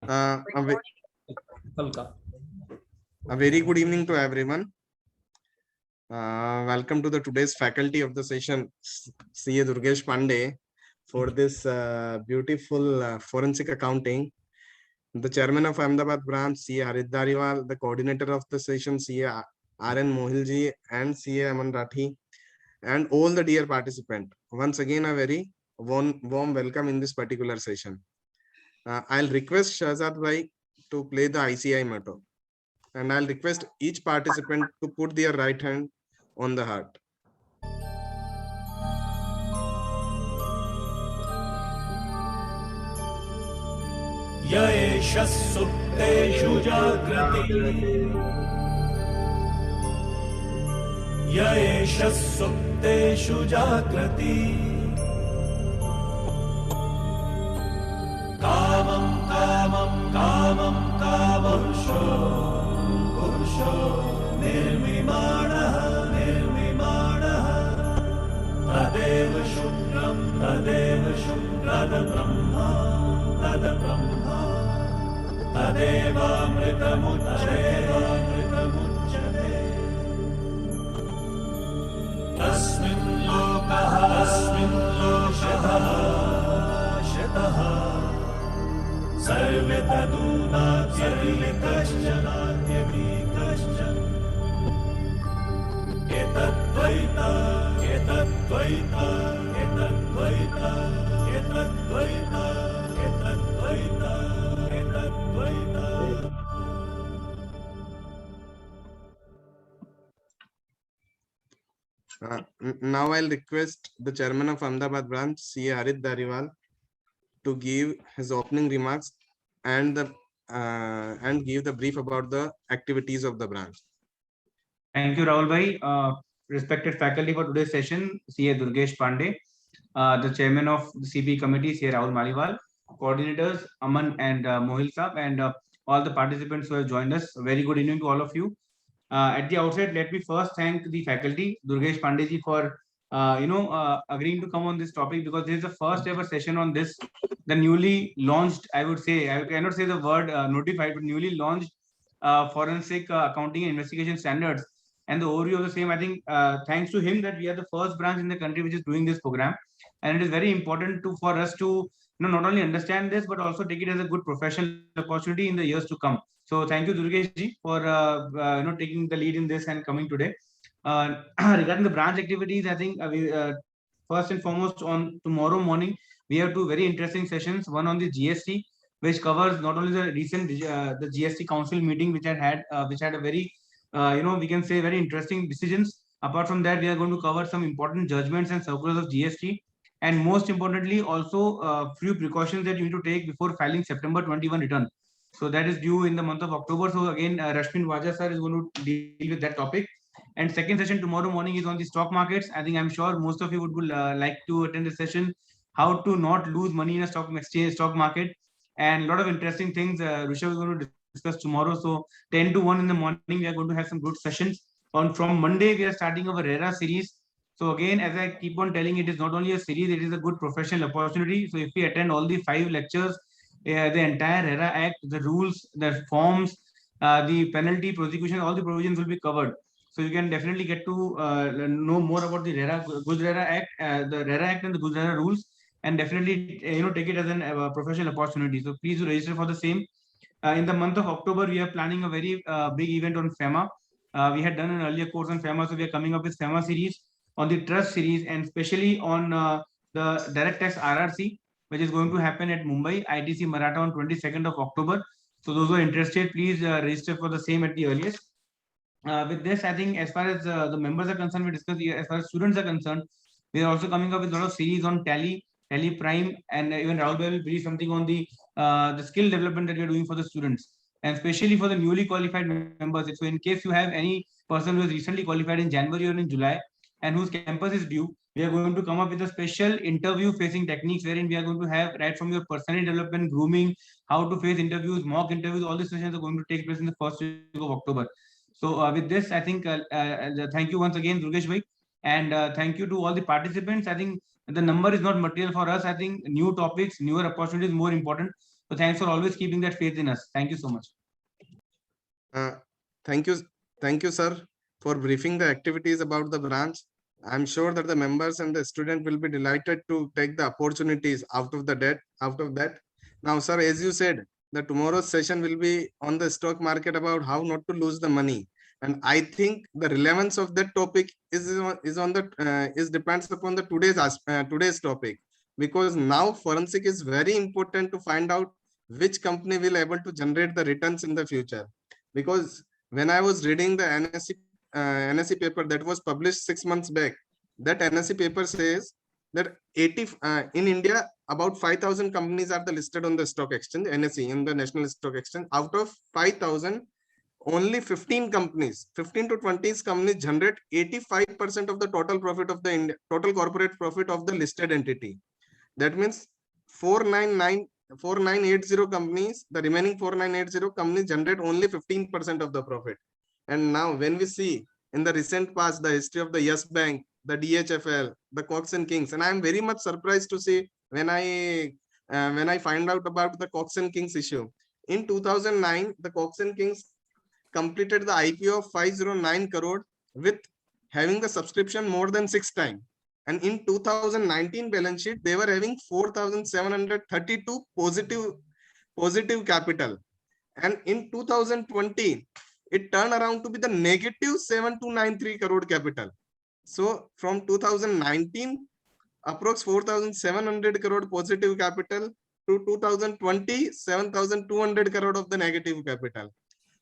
A very good evening to everyone. Welcome to the today's faculty of the session, CA Durgesh Pandey, for this beautiful forensic accounting. The chairman of Ahmedabad branch, CA Harit Dariwal, the coordinator of the session, CA RN Mohilji, and CA Aman Rathi, and all the dear participants. Once again, a very warm welcome in this particular session. I'll request Shahzad Bhai to play the ICI motto, and I'll request each participant to put their right hand on the heart. Yaesha Sukteshu Jagrati Yaesha Sukteshu Jagrati Kamam Kamam Kamam Kavamsho Pursho Nirmimanaha Nirmimanaha Tadeva Shukram Tadeva Shukrada Brahma Tada Brahma Tadeva Mritamucchate Tasmin Lokaha Tasmin Lokaha Shataha Sarve Taduna Sarve Kashchana Yami Kashchan Etatvaita Etatvaita Etatvaita Etatvaita Now I'll request the chairman of Ahmedabad branch, CA Harit Dariwal, to give his opening remarks and give the brief about the activities of the branch. Thank you, Rahul Bhai. Respected faculty for today's session, CA Durgesh Pandey, the chairman of the CP committee, CA Rahul Maliwal, coordinators Aman and Mohil Saab, and all the participants who have joined us. A very good evening to all of you. At the outset, let me first thank the faculty, Durgesh Pandey ji, for agreeing to come on this topic, because this is the first ever session on this, the newly launched, I would say, I cannot say the word notified, but newly launched forensic accounting and investigation standards. And the overview of the same, I think, thanks to him, that we are the first branch in the country which is doing this program. And it is very important for us to not only understand this, but also take it as a good professional opportunity in the years to come. So thank you, Durgesh ji, for taking the lead in this and coming today. Regarding the branch activities, I think we first and foremost, on tomorrow morning, we have two very interesting sessions. One on the GST, which covers not only the recent the GST Council meeting, which had a very we can say very interesting decisions. Apart from that, we are going to cover some important judgments and circulars of GST, and most importantly, also few precautions that you need to take before filing September 21 return. So that is due in the month of October. So again, Rashmin Waja sir is going to deal with that topic. And second session tomorrow morning is on the stock markets. I think I'm sure most of you would like to attend the session, how to not lose money in a stock market, and a lot of interesting things Rishabh is going to discuss tomorrow. So 10 to 1 in the morning, we are going to have some good sessions. From Monday, we are starting our RERA series. So again, as I keep on telling, it is not only a series, it is a good professional opportunity. So if we attend all the 5 lectures, the entire RERA Act, the rules, the forms, the penalty, prosecution, all the provisions will be covered. So you can definitely get to know more about the GUJRERA Act, the RERA Act and the GUJRERA rules, and definitely take it as a professional opportunity. So please do register for the same. In the month of October, we are planning a very big event on FEMA. We had done an earlier course on FEMA, so we are coming up with FEMA series, on the trust series, and especially on the direct tax RRC, which is going to happen at Mumbai ITC Maratha on 22nd of October. So those who are interested, please register for the same at the earliest. With this, I think as far as the members are concerned, we discussed. As far as students are concerned, we are also coming up with a lot of series on Tally Prime, and even Rahul will brief something on the skill development that we are doing for the students, and especially for the newly qualified members. So in case you have any person who is recently qualified in January or in July and whose campus is due, we are going to come up with a special interview facing techniques, wherein we are going to have right from your personality development, grooming, how to face interviews, mock interviews. All these sessions are going to take place in the first week of October. So with this, I think thank you once again, Durgesh Bhai, and thank you to all the participants. I think the number is not material for us. I think new topics, newer opportunities more important. So thanks for always keeping that faith in us. Thank you so much. Thank you, sir, for briefing the activities about the branch. I'm sure that the members and the student will be delighted to take the opportunities out of that. Now, sir, as you said, the tomorrow's session will be on the stock market about how not to lose the money. And I think the relevance of that topic is depends upon the today's topic, because now forensic is very important to find out which company will able to generate the returns in the future. Because when I was reading the NSE paper that was published 6 months back, that NSE paper says that in India, about 5,000 companies are listed on the stock exchange, NSE, in the National Stock Exchange. Out of 5,000, only 15 companies, 15 to 20 companies generate 85% of the total profit of the total corporate profit of the listed entity. That means 4980 companies, the remaining 4980 companies generate only 15% of the profit. And now when we see in the recent past, the history of the Yes Bank, the DHFL, the Cox and Kings, and I am very much surprised to see when I find out about the Cox and Kings issue. In 2009, the Cox and Kings completed the IPO of 509 crore with having the subscription more than 6 times. And in 2019 balance sheet, they were having 4,732 positive capital. And in 2020, it turned around to be the negative 7,293 crore capital. So from 2019, approx 4,700 crore positive capital to 2020, 7,200 crore of the negative capital.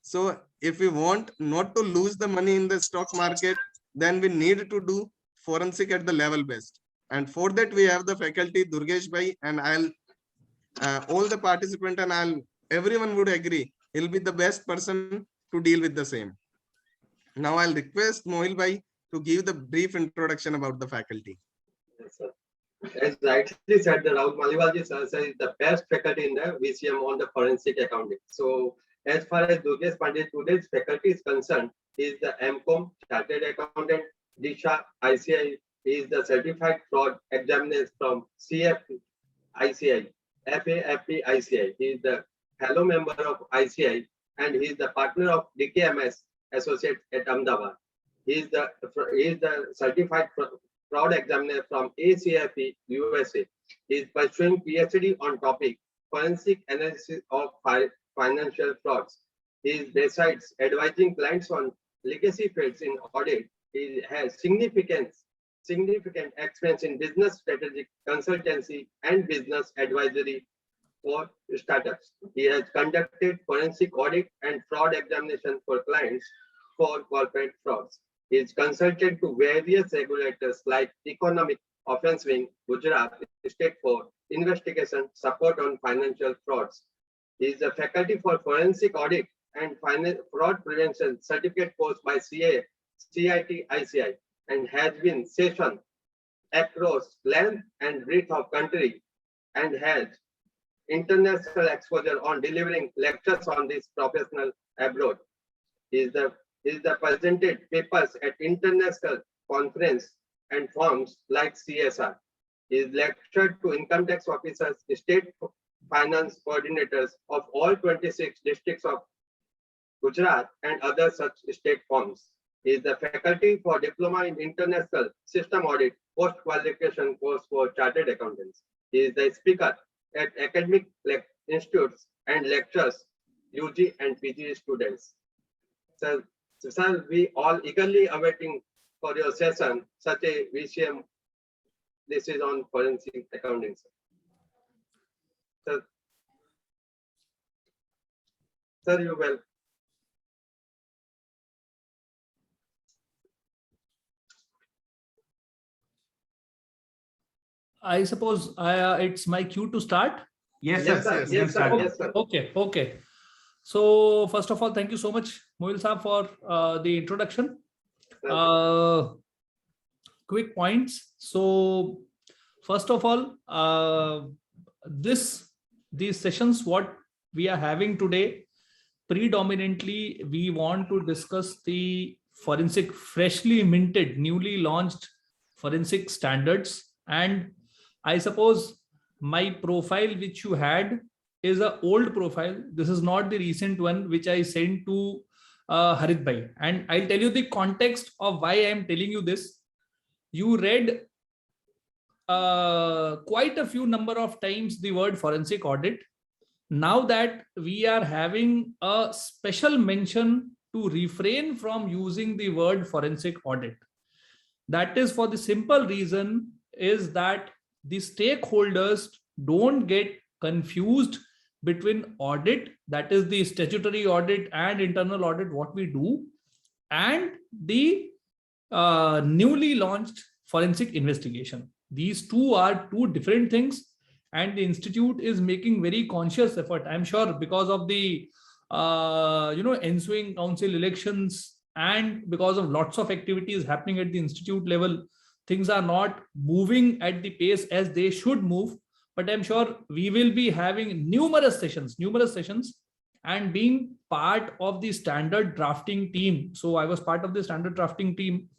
So if we want not to lose the money in the stock market, then we need to do forensic at the level best. And for that, we have the faculty, Durgesh Bhai, and all the participants, and everyone would agree, he'll be the best person to deal with the same. Now I'll request Mohil Bhai to give the brief introduction about the faculty. Yes, sir. As rightly said, the Rahul Maliwal sir is the best faculty in the VCM on the forensic accounting. So as far as Durgesh Pandey today's faculty is concerned, he is the MCOM Chartered Accountant, Disha ICI. He is the Certified Fraud Examiner from CFP ICI, FAFP ICI. He is the fellow member of ICI, and he is the partner of DKMS Associate at Ahmedabad. He is the Certified Fraud Examiner from ACFE USA. He is pursuing PhD on topic forensic analysis of financial frauds. He is, besides advising clients on legacy fields in audit, he has significant experience in business strategic consultancy and business advisory for startups. He has conducted forensic audit and fraud examination for clients for corporate frauds. He is consulted to various regulators like Economic Offence Wing, Gujarat State for investigation support on financial frauds. He is a faculty for forensic audit and fraud prevention certificate course by CIT ICI, and has been session across length and breadth of country, and has international exposure on delivering lectures on this professional abroad. He is the presented papers at international conference and forums like CSR. He is lectured to income tax officers, state finance coordinators of all 26 districts of Gujarat and other such state forms. He is the faculty for Diploma in International System Audit post-qualification course for Chartered Accountants. He is the speaker at academic institutes and lectures UG and PG students. So, sir, we all eagerly awaiting for your session, such a VCM. This is on forensic accounting, sir. Sir, you will. I suppose it's my cue to start. Yes, Yes, sir. sir. Yes, sir. Yes, sir. Okay. So first of all, thank you so much, Mohil Saab, for the introduction. Quick points. So first of all, these sessions, what we are having today, predominantly we want to discuss the forensic, freshly minted, newly launched forensic standards. And I suppose my profile which you had is an old profile. This is not the recent one which I sent to Harit Bhai. And I'll tell you the context of why I am telling you this. You read quite a few number of times the word forensic audit. Now that we are having a special mention to refrain from using the word forensic audit. That is for the simple reason is that the stakeholders don't get confused between audit, that is the statutory audit and internal audit, what we do, and the newly launched forensic investigation. These two are two different things, and the institute is making very conscious effort, I'm sure, because of the ensuing council elections and because of lots of activities happening at the institute level. Things are not moving at the pace as they should move, but I'm sure we will be having numerous sessions, and being part of the standard drafting team. So I was part of the standard drafting team.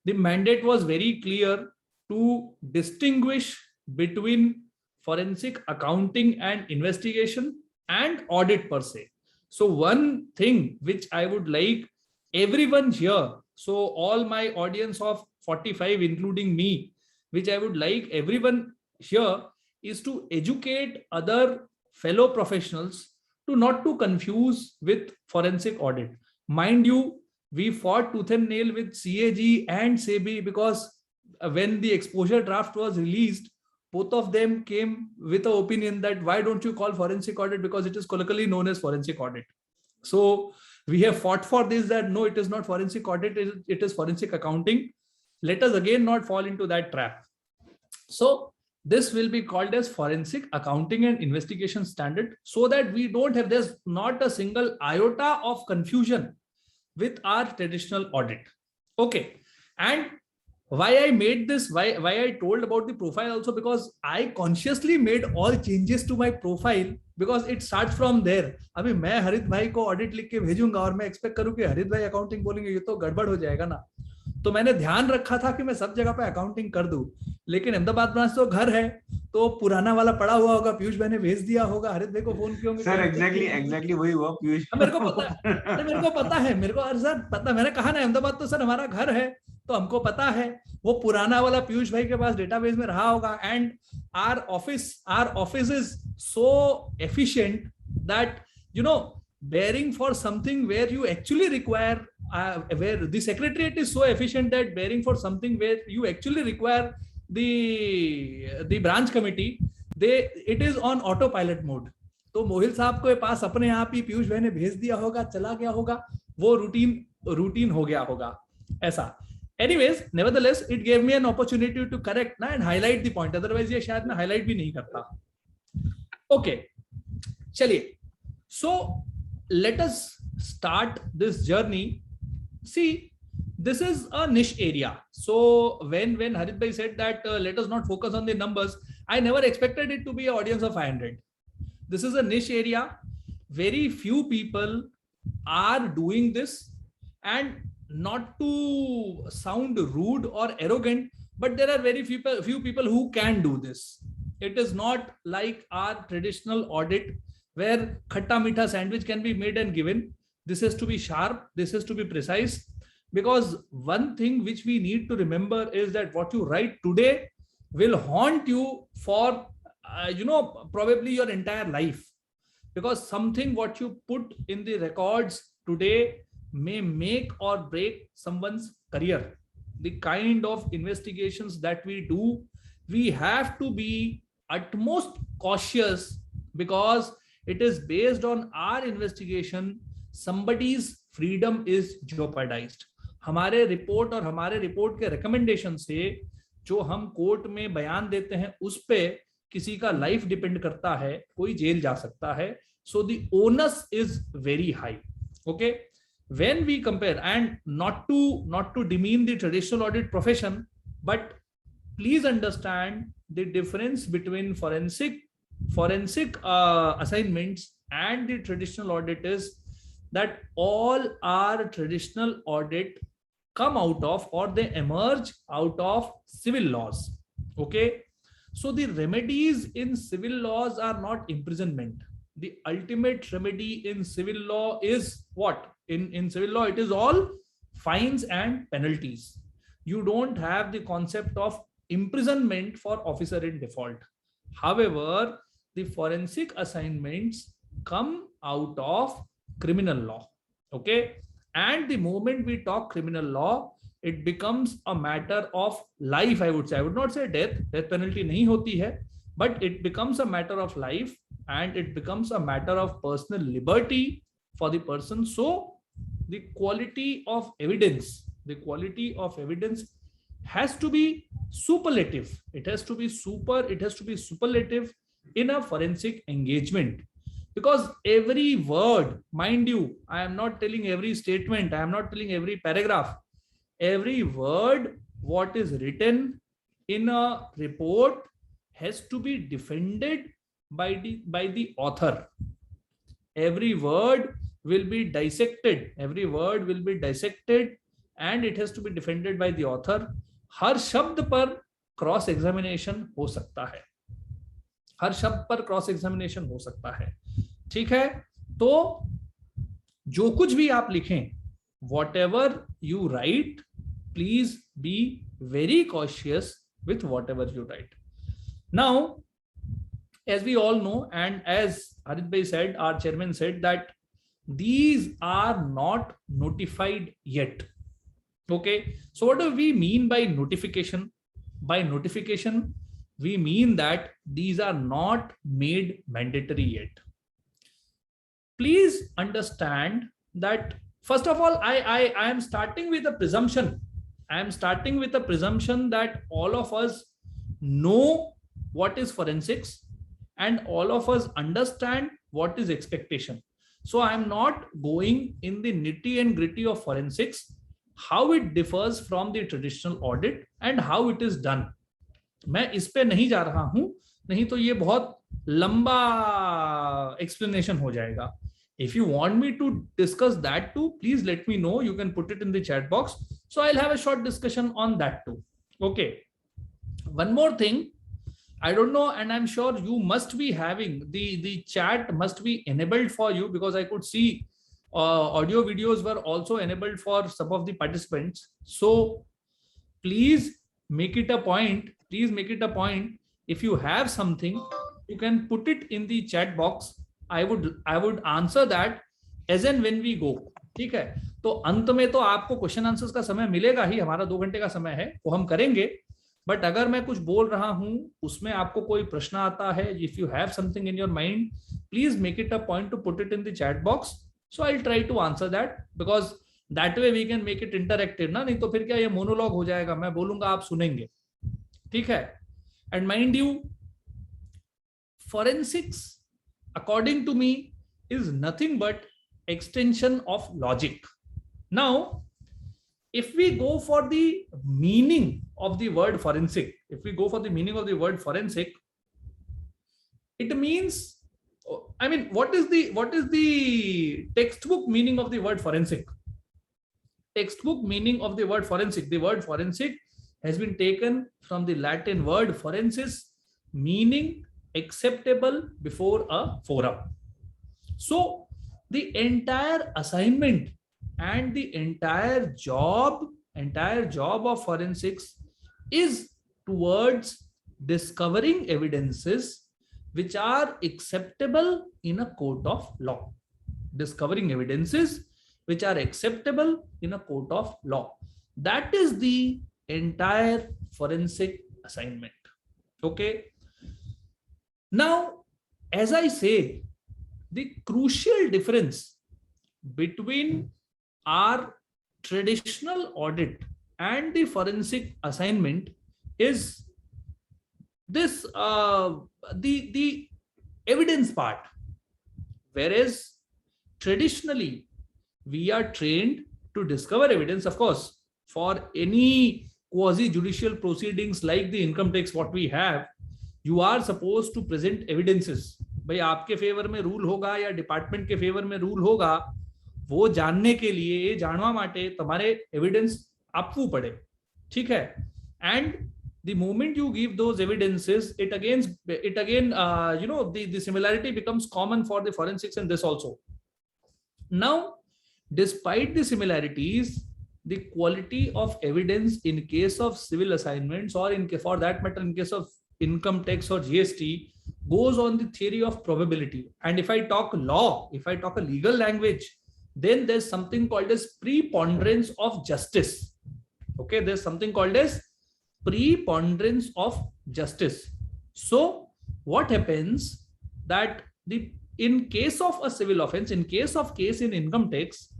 The mandate was very clear to distinguish between forensic accounting and investigation and audit per se. So one thing which I would like everyone here, so all my audience of 45, including me, which I would like everyone here is to educate other fellow professionals to not to confuse with forensic audit. Mind you, we fought tooth and nail with CAG and SEBI because when the exposure draft was released, both of them came with an opinion that why don't you call forensic audit, because it is colloquially known as forensic audit. So we have fought for this, that no, it is not forensic audit, it is forensic accounting. Let us again not fall into that trap. So this will be called as forensic accounting and investigation standard, so that we don't have, there's not a single iota of confusion with our traditional audit. Okay. And why I made this, why I told about the profile also, because I consciously made all changes to my profile because it starts from there. अभी मैं हरित भाई को audit लिख के भेजूंगा और मैं एक्सपेक्ट करूं कि हरित भाई अकाउंटिंग बोलेंगे, ये तो गड़बड़ हो जाएगा ना. तो मैंने ध्यान रखा था कि मैं सब जगह पे अकाउंटिंग कर दूं, लेकिन अहमदाबाद ब्रांच तो घर है, तो पुराना वाला पड़ा हुआ होगा, पीयूष भाई ने भेज दिया होगा, हरित भाई को फोन किया होंगे. सर एग्जैक्टली वही हुआ पीयूष. मेरे को पता है, मेरे को सर पता, मैंने कहा ना अहमदाबाद तो सर हमारा घर है, तो हमको पता है वो पुराना वाला पीयूष भाई के पास डेटाबेस में रहा होगा. And our office is so efficient that bearing for something where you actually require where the secretariat is so efficient that bearing for something where you actually require the branch committee, it is on autopilot mode. तो मोहिल साहब के पास अपने आप ही पीयूष भाई ने भेज दिया होगा, चला गया होगा, वो रूटीन हो गया होगा ऐसा. Anyways, nevertheless, it gave me an opportunity to correct and highlight the point. Otherwise, ये शायद मैं highlight भी नहीं करता. Okay, चलिए. So let us start this journey. See, this is a niche area. So when Harit Bhai said that let us not focus on the numbers, I never expected it to be an audience of 500. This is a niche area. Very few people are doing this, and not to sound rude or arrogant, but there are very few people who can do this. It is not like our traditional audit where khatta meetha sandwich can be made and given. This has to be sharp, this has to be precise, because one thing which we need to remember is that what you write today will haunt you for probably your entire life, because something what you put in the records today may make or break someone's career. The kind of investigations that we do, we have to be utmost cautious, because it is based on our investigation, somebody's freedom is jeopardized. हमारे report और हमारे report के recommendation से जो हम court में बयान देते हैं उस पे किसी का लाइफ डिपेंड करता है, कोई जेल जा सकता है. So the onus is very high. Okay, when we compare, and not to demean the traditional audit profession, but please understand the difference between forensic assignments and the traditional audit is that all our traditional audit come out of, or they emerge out of, civil laws. Okay, so the remedies in civil laws are not imprisonment. the ultimate remedy in civil law is what? In civil law, it is all fines and penalties. You don't have the concept of imprisonment for officer in default. However, the forensic assignments come out of criminal law. Okay. And the moment we talk criminal law, it becomes a matter of life, I would say. I would not say death. Death penalty nahi hoti hai, but it becomes a matter of life, and it becomes a matter of personal liberty for the person. So the quality of evidence has to be superlative. It has to be superlative in a forensic engagement. Because every word, mind you, I am not telling every statement, I am not telling every paragraph. Every word, what is written in a report, has to be defended by the author. Every word will be dissected. Every word will be dissected, and it has to be defended by the author. हर शब्द पर cross examination हो सकता है. हर शब्द पर cross examination हो सकता है. ठीक है. तो जो कुछ भी आप लिखें, whatever you write, please be very cautious with whatever you write. Now, as we all know, and as Harit Bhai said, our chairman said, that these are not notified yet. Okay. So what do we mean by notification? By notification, we mean that these are not made mandatory yet. Please understand that, first of all, I am starting with a presumption. I am starting with a presumption that all of us know what is forensics, and all of us understand what is expectation. So I am not going in the nitty and gritty of forensics, how it differs from the traditional audit and how it is done. मैं इस पे नहीं जा रहा हूं, नहीं तो ये बहुत लंबा explanation हो जाएगा. If you want me to discuss that too, please let me know. You can put it in the chat box. So I'll have a short discussion on that too. Okay. One more thing. I don't know, and I'm sure you must be having the chat must be enabled for you, because I could see audio videos were also enabled for some of the participants. So please make it a point. Please make it a point. If you have something, you can put it in the chat box. I would answer that as and when we go. ठीक है. तो अंत में तो आपको question answers का समय मिलेगा ही. हमारा 2 घंटे का समय है, वो हम करेंगे. बट अगर मैं कुछ बोल रहा हूं, उसमें आपको कोई प्रश्न आता है, if you have something in your mind, please make it a point to put it in the chat box. So I will try to answer that, because that way we can make it interactive ना. नहीं तो फिर क्या ये monologue हो जाएगा, मैं बोलूंगा आप सुनेंगे. ठीक है. And mind you, forensics, according to me, is nothing but extension of logic. Now, if we go for the meaning of the word forensic, it means, I mean, what is the textbook meaning of the word forensic? Textbook meaning of the word forensic. The word forensic has been taken from the Latin word forensis, meaning acceptable before a forum. So the entire assignment and the entire job of forensics is towards discovering evidences which are acceptable in a court of law. Discovering evidences which are acceptable in a court of law. That is the entire forensic assignment. Okay. Now, as I say, the crucial difference between our traditional audit and the forensic assignment is this, the evidence part. Whereas traditionally we are trained to discover evidence. Of course, for any quasi judicial proceedings like the income tax what we have, you are supposed to present evidences. भाई आपके favour में rule होगा या department के favour में rule होगा, वो जानने के लिए, जानवा माटे तुम्हारे एविडेंस आपवू पड़े. ठीक है. And the moment you give those evidences, it again the similarity becomes common for the forensics and this also. Now, despite the similarities, the quality of evidence in case of civil assignments, or for that matter in case of income tax or GST, goes on the theory of probability. And if I talk law, if I talk a legal language, then there's something called as preponderance of justice. Okay, there's something called as preponderance of justice. So what happens that in case of a civil offense, in case in income tax,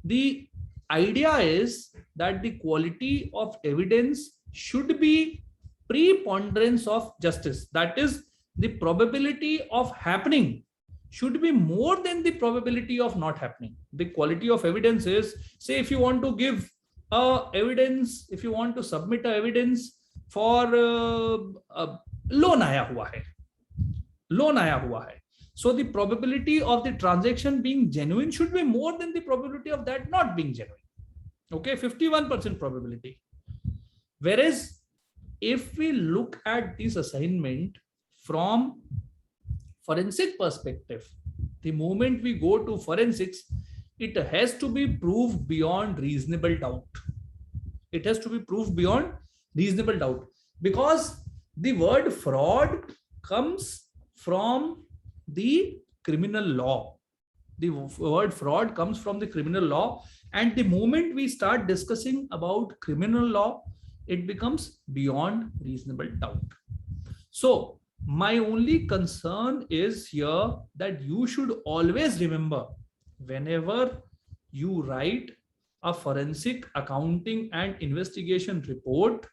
the idea is that the quality of evidence should be preponderance of justice. That is, the probability of happening should be more than the probability of not happening. The quality of evidence is, say, if you want to give evidence, if you want to submit evidence for loan आया हुआ है, so the probability of the transaction being genuine should be more than the probability of that not being genuine. Okay, 51% probability. Whereas if we look at this assignment from forensic perspective, the moment we go to forensics, it has to be proved beyond reasonable doubt. It has to be proved beyond reasonable doubt, because the word fraud comes from the criminal law. The word fraud comes from the criminal law, and the moment we start discussing about criminal law, it becomes beyond reasonable doubt. So my only concern is here that you should always remember, whenever you write a forensic accounting and investigation report,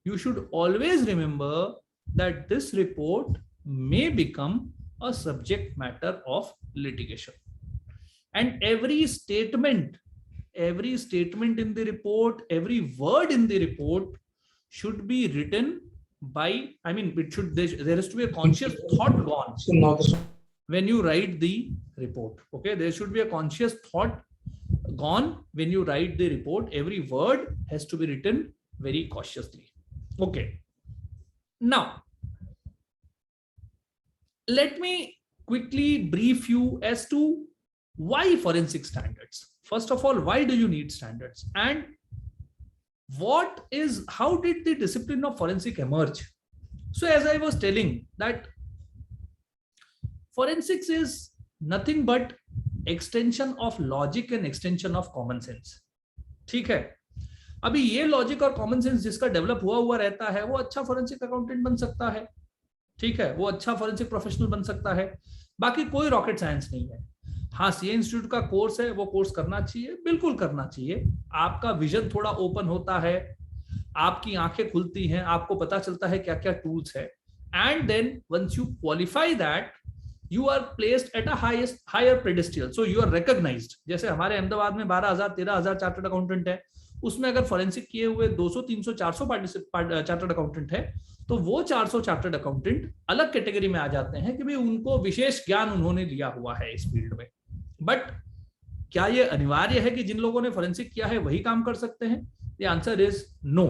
you should always remember that this report may become a subject matter of litigation. And every statement in the report, every word in the report should be written by, there has to be a conscious thought gone when you write the report. Okay, there should be a conscious thought gone when you write the report. Every word has to be written very cautiously. Okay, now let me quickly brief you as to why forensic standards. First of all, why do you need standards, and how did the discipline of forensic emerge? So as I was telling, that forensics is nothing but extension of logic and extension of common sense. ठीक है, अभी ये logic और common sense जिसका develop हुआ रहता है, वो अच्छा फोरेंसिक अकाउंटेंट बन सकता है. ठीक है, वो अच्छा फोरेंसिक प्रोफेशनल बन सकता है. बाकी कोई रॉकेट साइंस नहीं है. हाँ, सीए इंस्टीट्यूट का कोर्स है, वो कोर्स करना चाहिए, बिल्कुल करना चाहिए. आपका विजन थोड़ा ओपन होता है, आपकी आंखें खुलती हैं, आपको पता चलता है क्या क्या टूल्स है. And then once you qualify that, you are placed at a higher pedestal, so you are recognized. जैसे हमारे अहमदाबाद में 12,000 13,000 चार्टर्ड अकाउंटेंट है, उसमें अगर फोरेंसिक किए हुए 200 300 400 चार्टर्ड अकाउंटेंट है, तो वो 400 चार्टर्ड अकाउंटेंट अलग कैटेगरी में आ जाते हैं कि भाई उनको विशेष ज्ञान उन्होंने लिया हुआ है इस फील्ड में. बट क्या ये अनिवार्य है कि जिन लोगों ने फोरेंसिक किया है वही काम कर सकते हैं? The answer is no.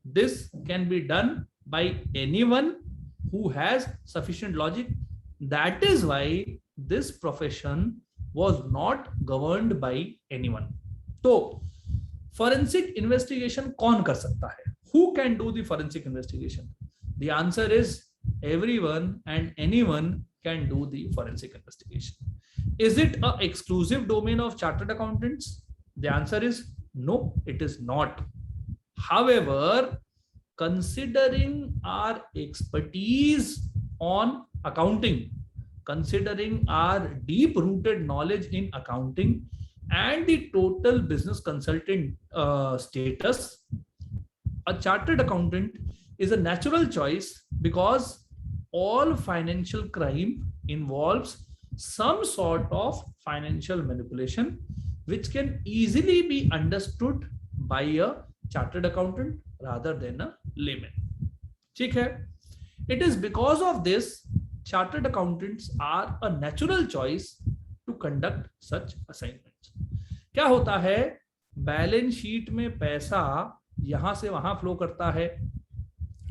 This can be done by anyone who has sufficient logic. That is why this profession was not governed by anyone. तो forensic investigation कौन कर सकता है? Who can do the forensic investigation? The answer is everyone and anyone can do the forensic investigation. Is it an exclusive domain of chartered accountants? The answer is no, it is not. However, considering our expertise on accounting, considering our deep-rooted knowledge in accounting and the total business consultant status, a chartered accountant is a natural choice, because all financial crime involves some sort of financial manipulation, which can easily be understood by a chartered accountant rather than a layman. ठीक है? It is because of this chartered accountants are a natural choice to conduct such assignments. क्या होता है? Balance sheet में पैसा यहां से वहां फ्लो करता है,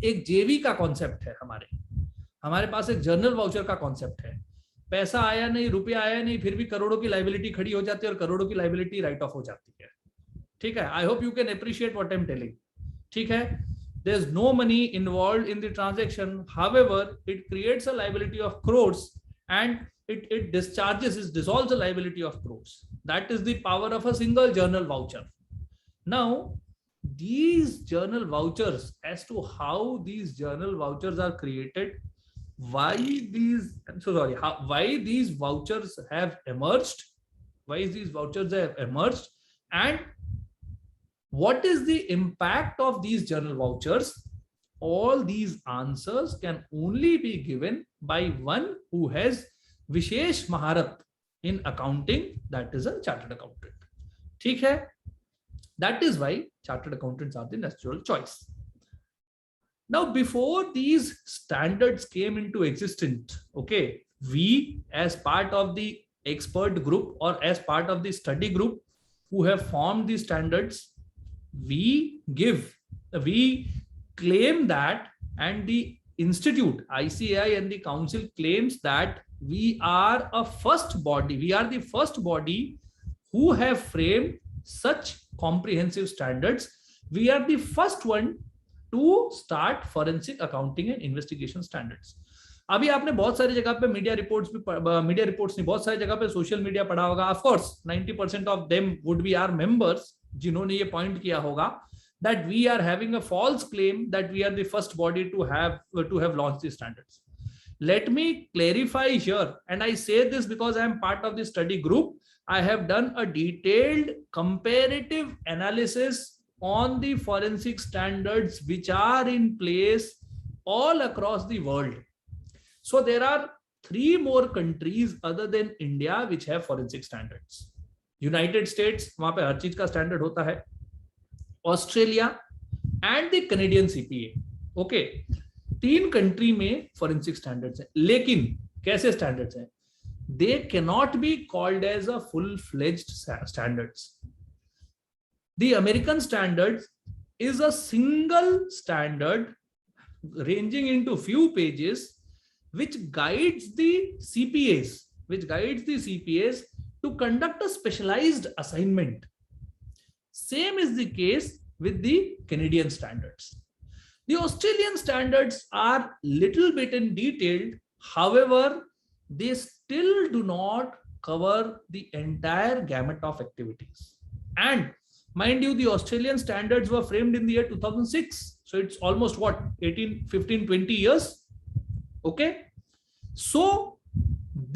एक जेवी का कॉन्सेप्ट है, हमारे पास एक जर्नल वाउचर का कॉन्सेप्ट है। पैसा आया नहीं, रुपया आया नहीं, फिर भी करोड़ों की लाइबिलिटी खड़ी हो जाती है और करोड़ों की लाइबिलिटी राइट ऑफ हो जाती है। ठीक है, I hope you can appreciate what I am telling. ठीक है, there is no money involved in the transaction, however it creates a liability of crores and it discharges, it dissolves the liability of crores. That is the power of a single journal voucher. Now these journal vouchers, as to how these journal vouchers are created, why these vouchers have emerged, and what is the impact of these journal vouchers, all these answers can only be given by one who has Vishesh Maharat in accounting, that is a chartered accountant. ठीक है, that is why chartered accountants are the natural choice. Now before these standards came into existence, okay, we as part of the expert group or as part of the study group who have formed these standards, we claim that, and the institute ICAI and the council claims that we are the first body who have framed such comprehensive standards. We are the first one to start forensic accounting and investigation standards. अभी आपने बहुत सारी जगह पे media reports नहीं, बहुत सारी जगह पे सोशल मीडिया पढ़ा होगा। Of course 90% of them would be our members, जिन्होंने ये पॉइंट किया होगा that we are having a false claim that we are the first body to have launched these standards. Let me clarify here, and I say this because I am part of the study group. I have done a detailed comparative analysis on the forensic standards which are in place all across the world. So there are 3 more countries other than India which have forensic standards. United States, वहां पे हर चीज का standard होता है, Australia and the Canadian CPA. Okay, 3 country में forensic standards हैं, लेकिन कैसे स्टैंडर्ड्स हैं? They can not be called as a full fledged standards. The American standard is a single standard ranging into few pages which guides the CPAs to conduct a specialized assignment. Same is the case with the Canadian standards. The Australian standards are little bit in detailed, however, they still do not cover the entire gamut of activities. And mind you, the Australian standards were framed in the year 2006. So it's almost what, 15, 20 years. Okay. So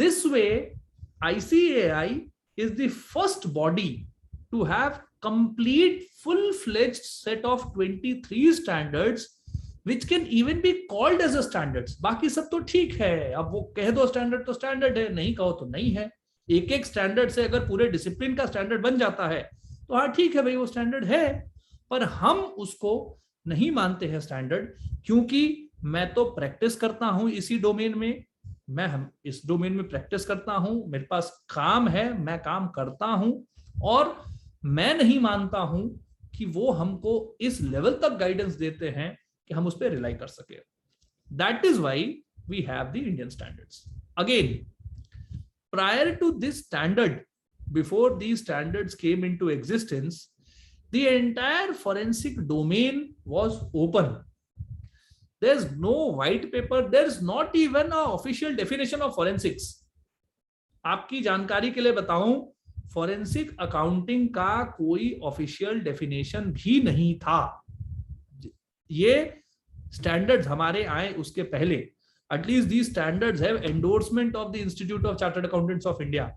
this way, ICAI is the first body to have complete full-fledged set of 23 standards which can even be called as a standards. बाकी सब तो ठीक है, अब वो कह दो standard तो स्टैंडर्ड है, नहीं कहो तो नहीं है। एक स्टैंडर्ड से अगर पूरे डिसिप्लिन का स्टैंडर्ड बन जाता है तो हाँ ठीक है भाई, वो स्टैंडर्ड है, पर हम उसको नहीं मानते हैं स्टैंडर्ड, क्योंकि मैं तो प्रैक्टिस करता हूं इसी डोमेन में, इस डोमेन में प्रैक्टिस करता हूं, मेरे पास काम है, मैं काम करता हूं, और मैं नहीं मानता हूं कि वो हमको इस लेवल तक गाइडेंस देते हैं कि हम उस पर रिलाई कर सके। That is why we have the Indian standards. Again, prior to this standard, before these standards came into existence, the entire forensic domain was open. There's no white paper, there's not even an official definition of forensics. आपकी जानकारी के लिए बताऊं, forensic accounting का कोई official definition भी नहीं था। ये स्टैंडर्ड्स हमारे आए उसके पहले, at least these standards have endorsement of the institute of chartered accountants of India.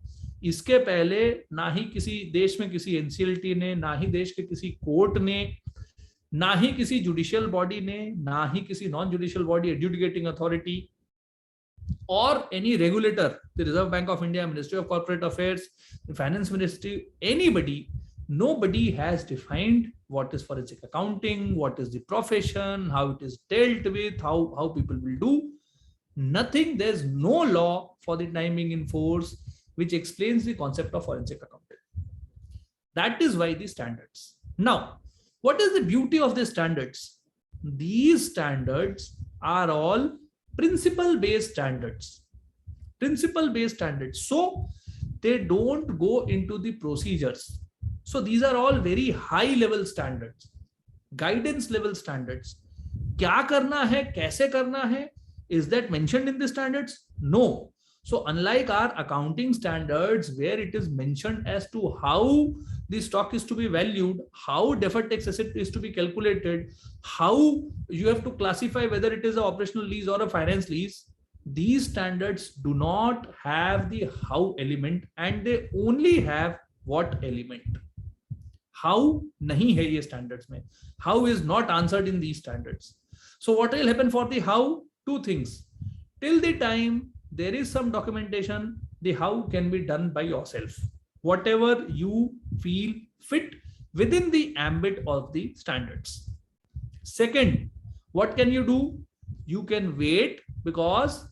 इसके पहले ना ही किसी देश में किसी एनसीएलटी ने, ना ही देश के किसी कोर्ट ने, ना ही किसी जुडिशियल बॉडी ने, ना ही किसी non judicial body, adjudicating authority, or any regulator, the Reserve Bank of India, Ministry of Corporate Affairs, the Finance Ministry, anybody, nobody has defined what is forensic accounting, what is the profession, how it is dealt with, how people will do. Nothing, there's no law for the time being in force which explains the concept of forensic accounting. That is why the standards. Now, what is the beauty of the standards? these standards are all principle based standards. Principle based standards. So they don't go into the procedures. So these are all very high level standards, guidance level standards. क्या करना है, कैसे करना है, is that mentioned in the standards? No. So unlike our accounting standards where it is mentioned as to how the stock is to be valued, how deferred tax asset is to be calculated, how you have to classify whether it is an operational lease or a finance lease, these standards do not have the how element and they only have what element. How nahi hai ye standards mein. How is not answered in these standards. So what will happen for the how? Two things. Till the time there is some documentation, the how can be done by yourself. Whatever you feel fit within the ambit of the standards. Second, what can you do? You can wait because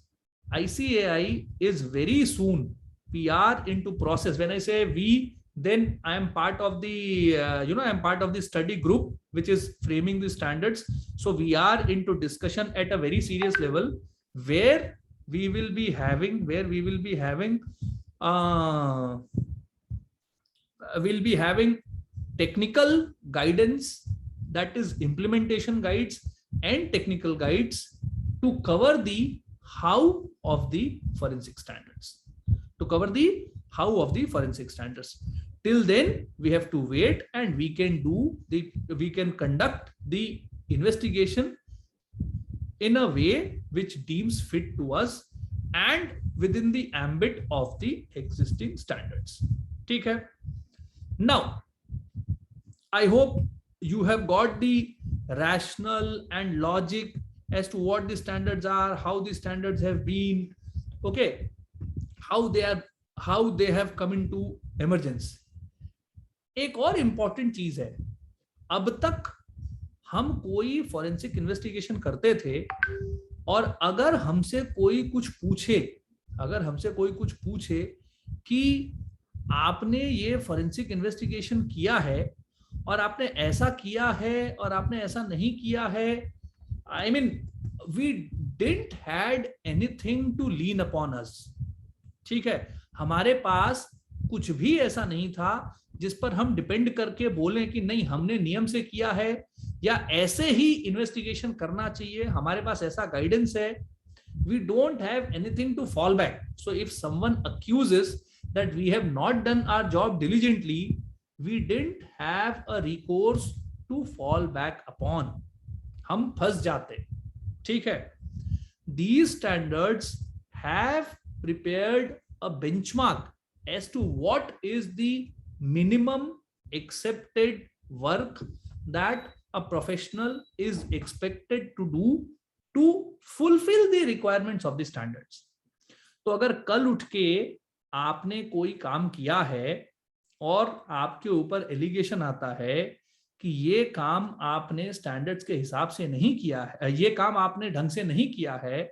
ICAI is very soon. We are into process. When I say we, then I am part of the, I am part of the study group, which is framing the standards. So we are into discussion at a very serious level where we will be having, we'll be having technical guidance, that is implementation guides and technical guides to cover the how of the forensic standards. Till then, we have to wait and we can conduct the investigation in a way which deems fit to us and within the ambit of the existing standards. Okay. Now, I hope you have got the rationale and logic as to what the standards are, how the standards have been, okay, how they have come into emergence. एक और important चीज है, अब तक हम कोई forensic investigation करते थे और अगर हमसे कोई कुछ पूछे कि आपने ये फॉरेंसिक इन्वेस्टिगेशन किया है और आपने ऐसा किया है और आपने ऐसा नहीं किया है, I mean, we didn't had anything to lean upon us. ठीक है, हमारे पास कुछ भी ऐसा नहीं था जिस पर हम डिपेंड करके बोलें कि नहीं हमने नियम से किया है या ऐसे ही इन्वेस्टिगेशन करना चाहिए, हमारे पास ऐसा गाइडेंस है. We don't have anything to fall back. So if someone accuses that we have not done our job diligently, we didn't have a recourse to fall back upon. हम फंस जाते. ठीक है. These standards have prepared a benchmark as to what is the minimum accepted work that a professional is expected to do to fulfill the requirements of the standards. तो अगर कल उठ के आपने कोई काम किया है और आपके ऊपर एलिगेशन आता है कि ये काम आपने स्टैंडर्ड्स के हिसाब से नहीं किया है, ये काम आपने ढंग से नहीं किया है,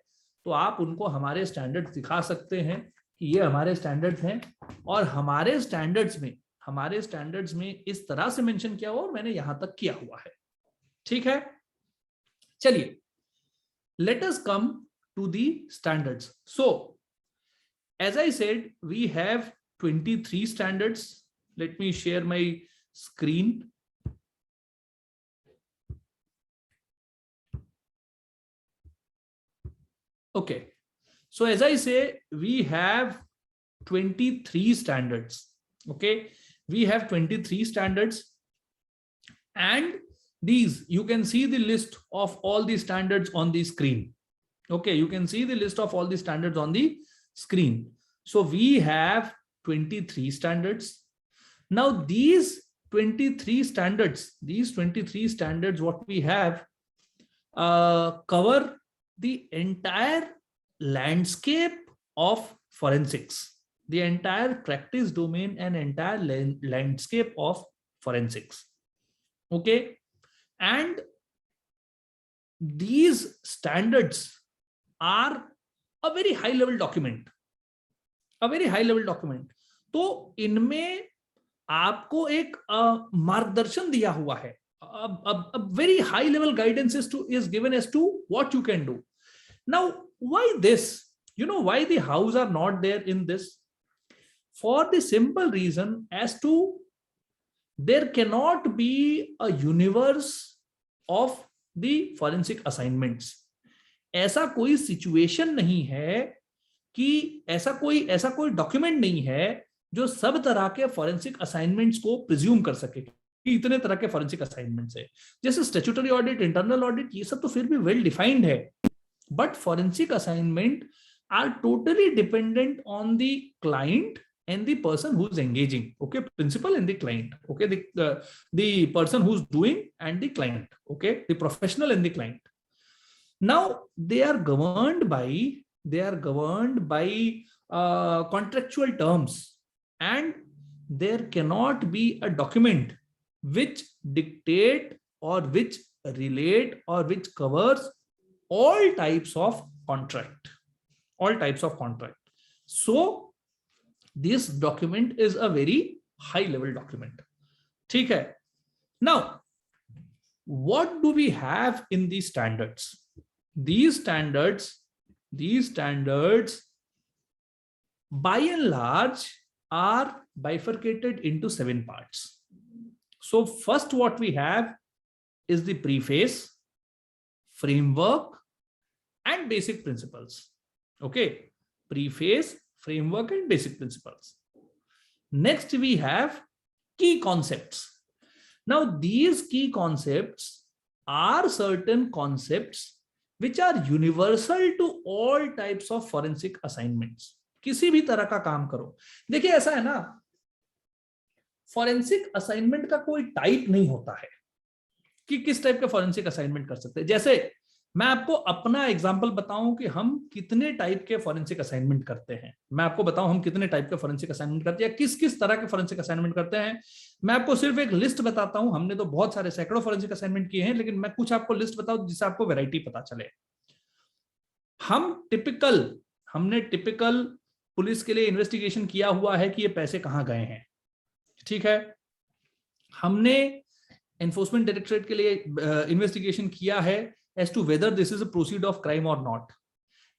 तो आप उनको हमारे स्टैंडर्ड्स दिखा सकते हैं कि ये हमारे स्टैंडर्ड्स हैं और हमारे स्टैंडर्ड्स में इस तरह से मेंशन किया हुआ और मैंने यहां तक किया हुआ है. ठीक है, चलिए, let us come to the standards. So as I said, we have 23 standards. Let me share my screen. Okay, so as I say, we have 23 standards. Okay, we have 23 standards, and these, you can see the list of all the standards on the screen. Okay, you can see the list of all the standards on the screen. So we have 23 standards. Now these 23 standards, what we have cover the entire landscape of forensics, the entire practice domain and entire landscape of forensics. Okay, and these standards are a very high level document, तो इनमें आपको एक मार्गदर्शन दिया हुआ है a very high level guidance is given as to what you can do. Now, why this? You know why the hows are not there in this? For the simple reason as to there cannot be a universe of the forensic assignments. ऐसा कोई situation नहीं है कि ऐसा कोई document नहीं है जो सब तरह के फॉरेंसिक असाइनमेंट्स को प्रिज्यूम कर सके कि इतने तरह के फॉरेंसिक असाइनमेंट्स है. जैसे स्टैट्यूटरी ऑडिट, इंटरनल ऑडिट, ये सब तो फिर भी वेल डिफाइंड है, but forensic assignment are totally dependent on the client and the person who's engaging. Okay, principal and the client. Okay, the person who's doing and the client. Okay, the professional and the client. Now they are governed by contractual terms, and there cannot be a document which dictate or which relate or which covers all types of contract. So this document is a very high level document. ठीक है. Now, what do we have in these standards? These standards by and large are bifurcated into 7 parts. So first what we have is the preface, framework and basic principles. Okay, preface, framework and basic principles. Next we have key concepts. Now these key concepts are certain concepts which are universal to all types of forensic assignments. किसी भी तरह का काम करो. देखिए ऐसा है ना, फॉरेंसिक असाइनमेंट का कोई टाइप नहीं होता है कि किस टाइप का फॉरेंसिक असाइनमेंट कर सकते हैं. जैसे मैं आपको अपना एग्जांपल बताऊं कि हम कितने टाइप के फॉरेंसिक असाइनमेंट करते हैं. मैं आपको बताऊं हम कितने टाइप के फॉरेंसिक असाइनमेंट करते हैं, किस किस तरह के फॉरेंसिक असाइनमेंट करते हैं. मैं आपको सिर्फ एक लिस्ट बताता हूं. हमने तो बहुत सारे सैकड़ों फॉरेंसिक असाइनमेंट किए हैं, लेकिन मैं कुछ आपको लिस्ट बताऊं जिससे आपको वैरायटी पता चले. हमने टिपिकल पुलिस के लिए इन्वेस्टिगेशन किया हुआ है कि ये पैसे कहां गए हैं. ठीक है. हमने एनफोर्समेंट डायरेक्टरेट के लिए इन्वेस्टिगेशन किया है as to whether this is a proceed of crime or not.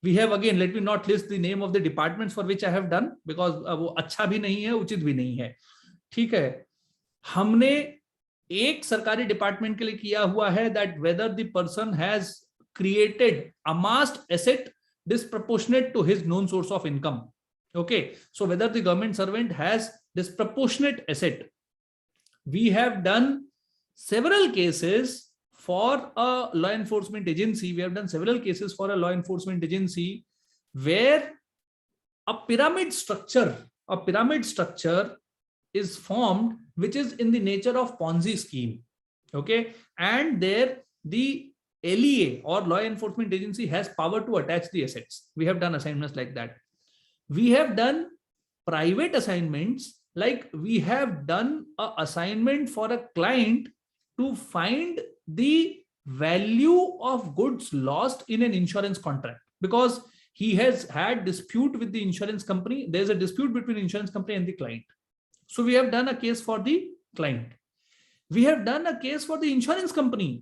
We have, again, let me not list the name of the departments for which I have done because वो अच्छा भी नहीं है, उचित भी नहीं है. ठीक है. हमने एक सरकारी डिपार्टमेंट के लिए किया हुआ है that whether the person has created amassed asset disproportionate to his known source of income. Okay, so whether the government servant has disproportionate asset. We have done several cases for a law enforcement agency. We have done several cases for a law enforcement agency where a pyramid structure is formed which is in the nature of Ponzi scheme. Okay, and there the LEA or law enforcement agency has power to attach the assets. We have done assignments like that. We have done private assignments, like we have done a assignment for a client to find the value of goods lost in an insurance contract because he has had dispute with the insurance company. There's a dispute between insurance company and the client. So we have done a case for the client. We have done a case for the insurance company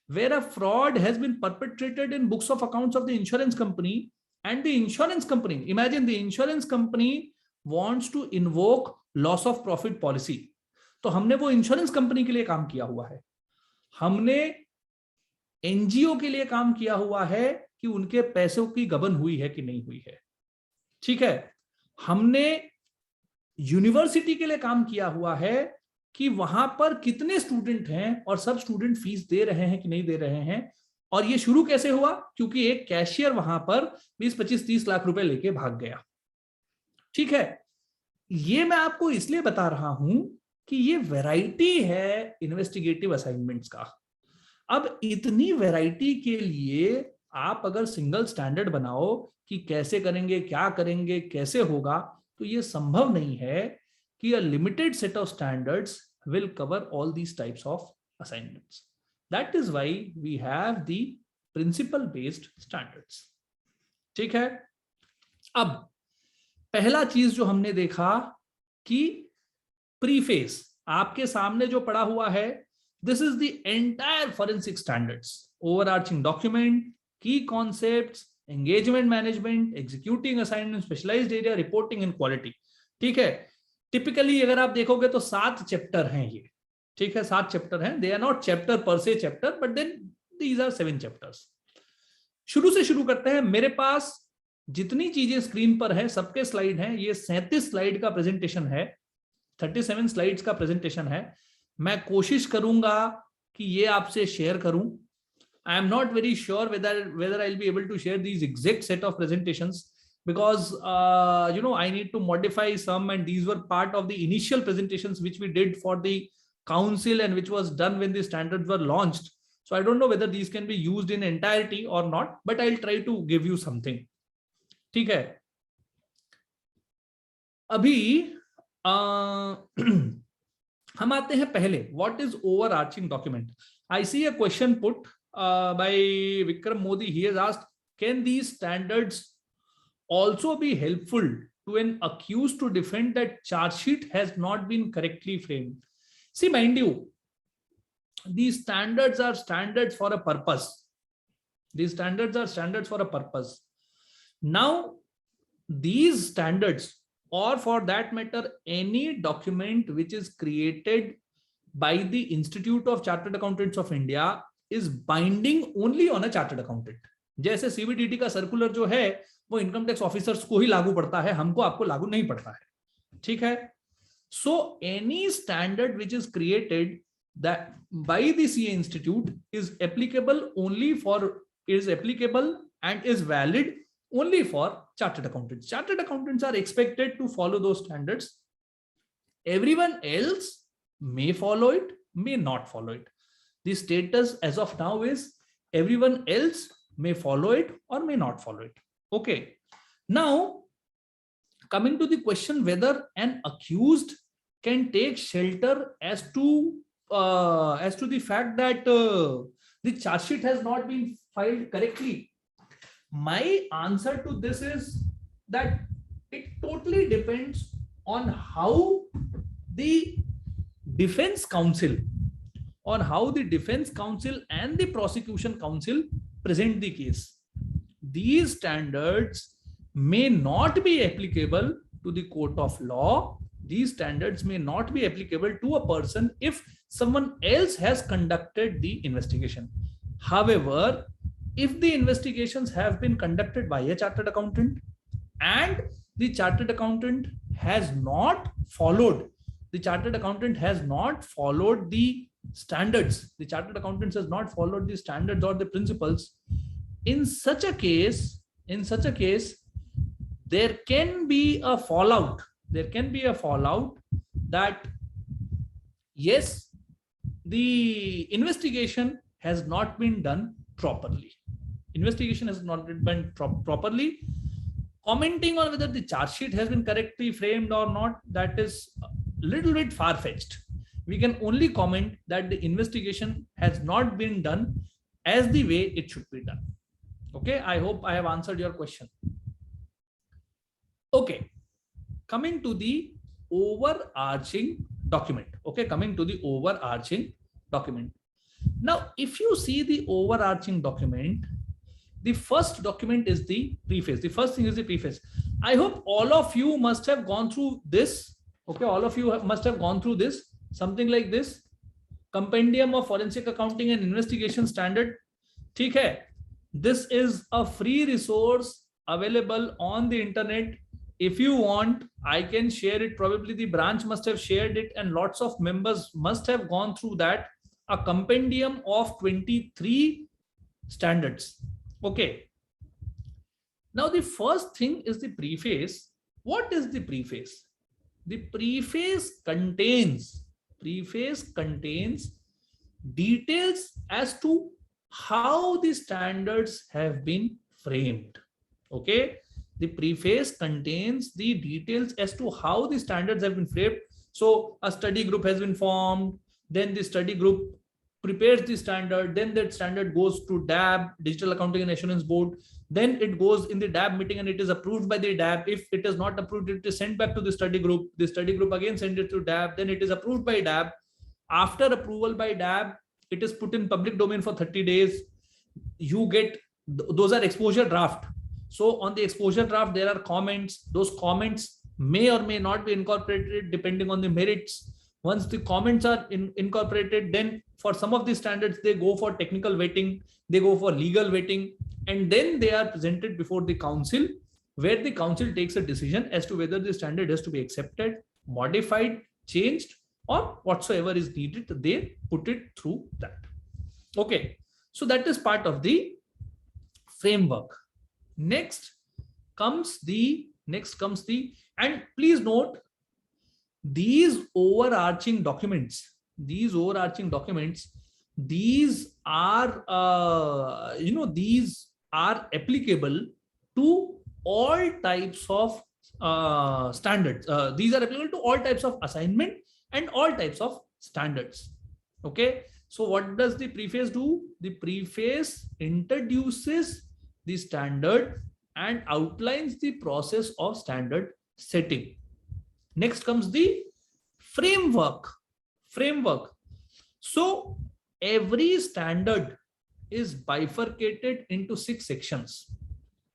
where a fraud has been perpetrated in books of accounts of the insurance company, and the insurance company, imagine the insurance company wants to invoke loss of profit policy. तो हमने वो insurance company के लिए काम किया हुआ है. हमने एनजीओ के लिए काम किया हुआ है कि उनके पैसों की गबन हुई है कि नहीं हुई है. ठीक है. हमने यूनिवर्सिटी के लिए काम किया हुआ है कि वहां पर कितने स्टूडेंट हैं और सब स्टूडेंट फीस दे रहे हैं कि नहीं दे रहे हैं. और ये शुरू कैसे हुआ? क्योंकि एक कैशियर वहां पर 20-25-30 लाख रुपए लेके भाग गया. ठीक है. ये मैं आपको इसलिए बता रहा हूं कि ये वैरायटी है इन्वेस्टिगेटिव असाइनमेंट्स का. अब इतनी वैरायटी के लिए आप अगर सिंगल स्टैंडर्ड बनाओ कि कैसे करेंगे, क्या करेंगे, कैसे होगा, तो ये संभव नहीं है कि a limited set of standards will cover all these types of assignments. That is why we have the principle based standards. ठीक है. अब पहला चीज जो हमने देखा कि प्रीफेस आपके सामने जो पड़ा हुआ है This is the entire forensic standards, overarching document, key concepts, engagement management, executing assignment, specialized area, reporting and quality. ठीक है, टिपिकली अगर आप देखोगे तो 7 चैप्टर हैं ये, ठीक है, 7 चैप्टर हैं. दे आर नॉट चैप्टर पर से chapter, but then these are 7 chapters. शुरू से शुरू करते हैं. मेरे पास जितनी चीजें स्क्रीन पर है सबके स्लाइड हैं. ये 37 स्लाइड का प्रेजेंटेशन है, 37 स्लाइड्स का प्रेजेंटेशन है. मैं कोशिश करूंगा कि ये आपसे शेयर करूं. I am not very sure whether I'll be able to share these exact set of presentations, because I need to modify some, and these were part of the initial presentations which we did for the council and which was done when the standards were launched. So I don't know whether these can be used in entirety or not, but I'll try to give you something. ठीक है. अभी हम आते हैं पहले, what is overarching document? I see a question put by Vikram Modi. He has asked, can these standards also be helpful to an accused to defend that charge sheet has not been correctly framed? See, mind you, these standards are standards for a purpose. These standards are standards for a purpose. Now, these standards, or for that matter, any document which is created by the Institute of Chartered Accountants of India, is binding only on a chartered accountant. जैसे CBDT का circular जो है वो income tax officers को ही लागू पड़ता है, हमको आपको लागू नहीं पड़ता है. ठीक है. So any standard which is created that by the CA Institute is applicable and is valid only for chartered accountants. Chartered accountants are expected to follow those standards. Everyone else may follow it, may not follow it. The status as of now is everyone else may follow it or may not follow it. Okay. Now, coming to the question whether an accused can take shelter as to the fact that the charge sheet has not been filed correctly. My answer to this is that it totally depends on how the defense counsel and the prosecution counsel present the case. These standards may not be applicable to the court of law. These standards may not be applicable to a person if someone else has conducted the investigation. However, if the investigations have been conducted by a chartered accountant and the chartered accountant has not followed the standards, the chartered accountant has not followed the standards or the principles, in such a case, there can be a fallout that yes, the investigation has not been done properly. Commenting on whether the charge sheet has been correctly framed or not, that is a little bit far-fetched. We can only comment that the investigation has not been done as the way it should be done. Okay, I hope I have answered your question. Okay, coming to the overarching document. Now, if you see the overarching document, the first document is the preface. The first thing is the preface. I hope all of you must have gone through this. Okay, all of you must have gone through this, something like this, Compendium of Forensic Accounting and Investigation Standard. ठीक है, this is a free resource available on the internet. If you want, I can share it. Probably the branch must have shared it and lots of members must have gone through that. A compendium of 23 standards. Okay. Now the first thing is the preface. What is the preface? The preface contains details as to how the standards have been framed. Okay. The preface contains the details as to how the standards have been framed. So a study group has been formed, then the study group prepares the standard, then that standard goes to DAB, Digital Accounting and Assurance Board, then it goes in the DAB meeting and it is approved by the DAB. If it is not approved, it is sent back to the study group again sends it to DAB, then it is approved by DAB. After approval by DAB, it is put in public domain for 30 days. You get, those are exposure draft. So on the exposure draft, there are comments. Those comments may or may not be incorporated depending on the merits. Once the comments are incorporated, then for some of the standards, they go for technical vetting, they go for legal vetting, and then they are presented before the council, where the council takes a decision as to whether the standard has to be accepted, modified, changed, or whatsoever is needed, they put it through that. Okay, so that is part of the framework. Next comes the, and please note, these overarching documents, these are these are applicable to all types of standards. These are applicable to all types of assignment and all types of standards. Okay, so what does the preface do? The preface introduces the standard and outlines the process of standard setting. Next comes the framework. So every standard is bifurcated into 6 sections.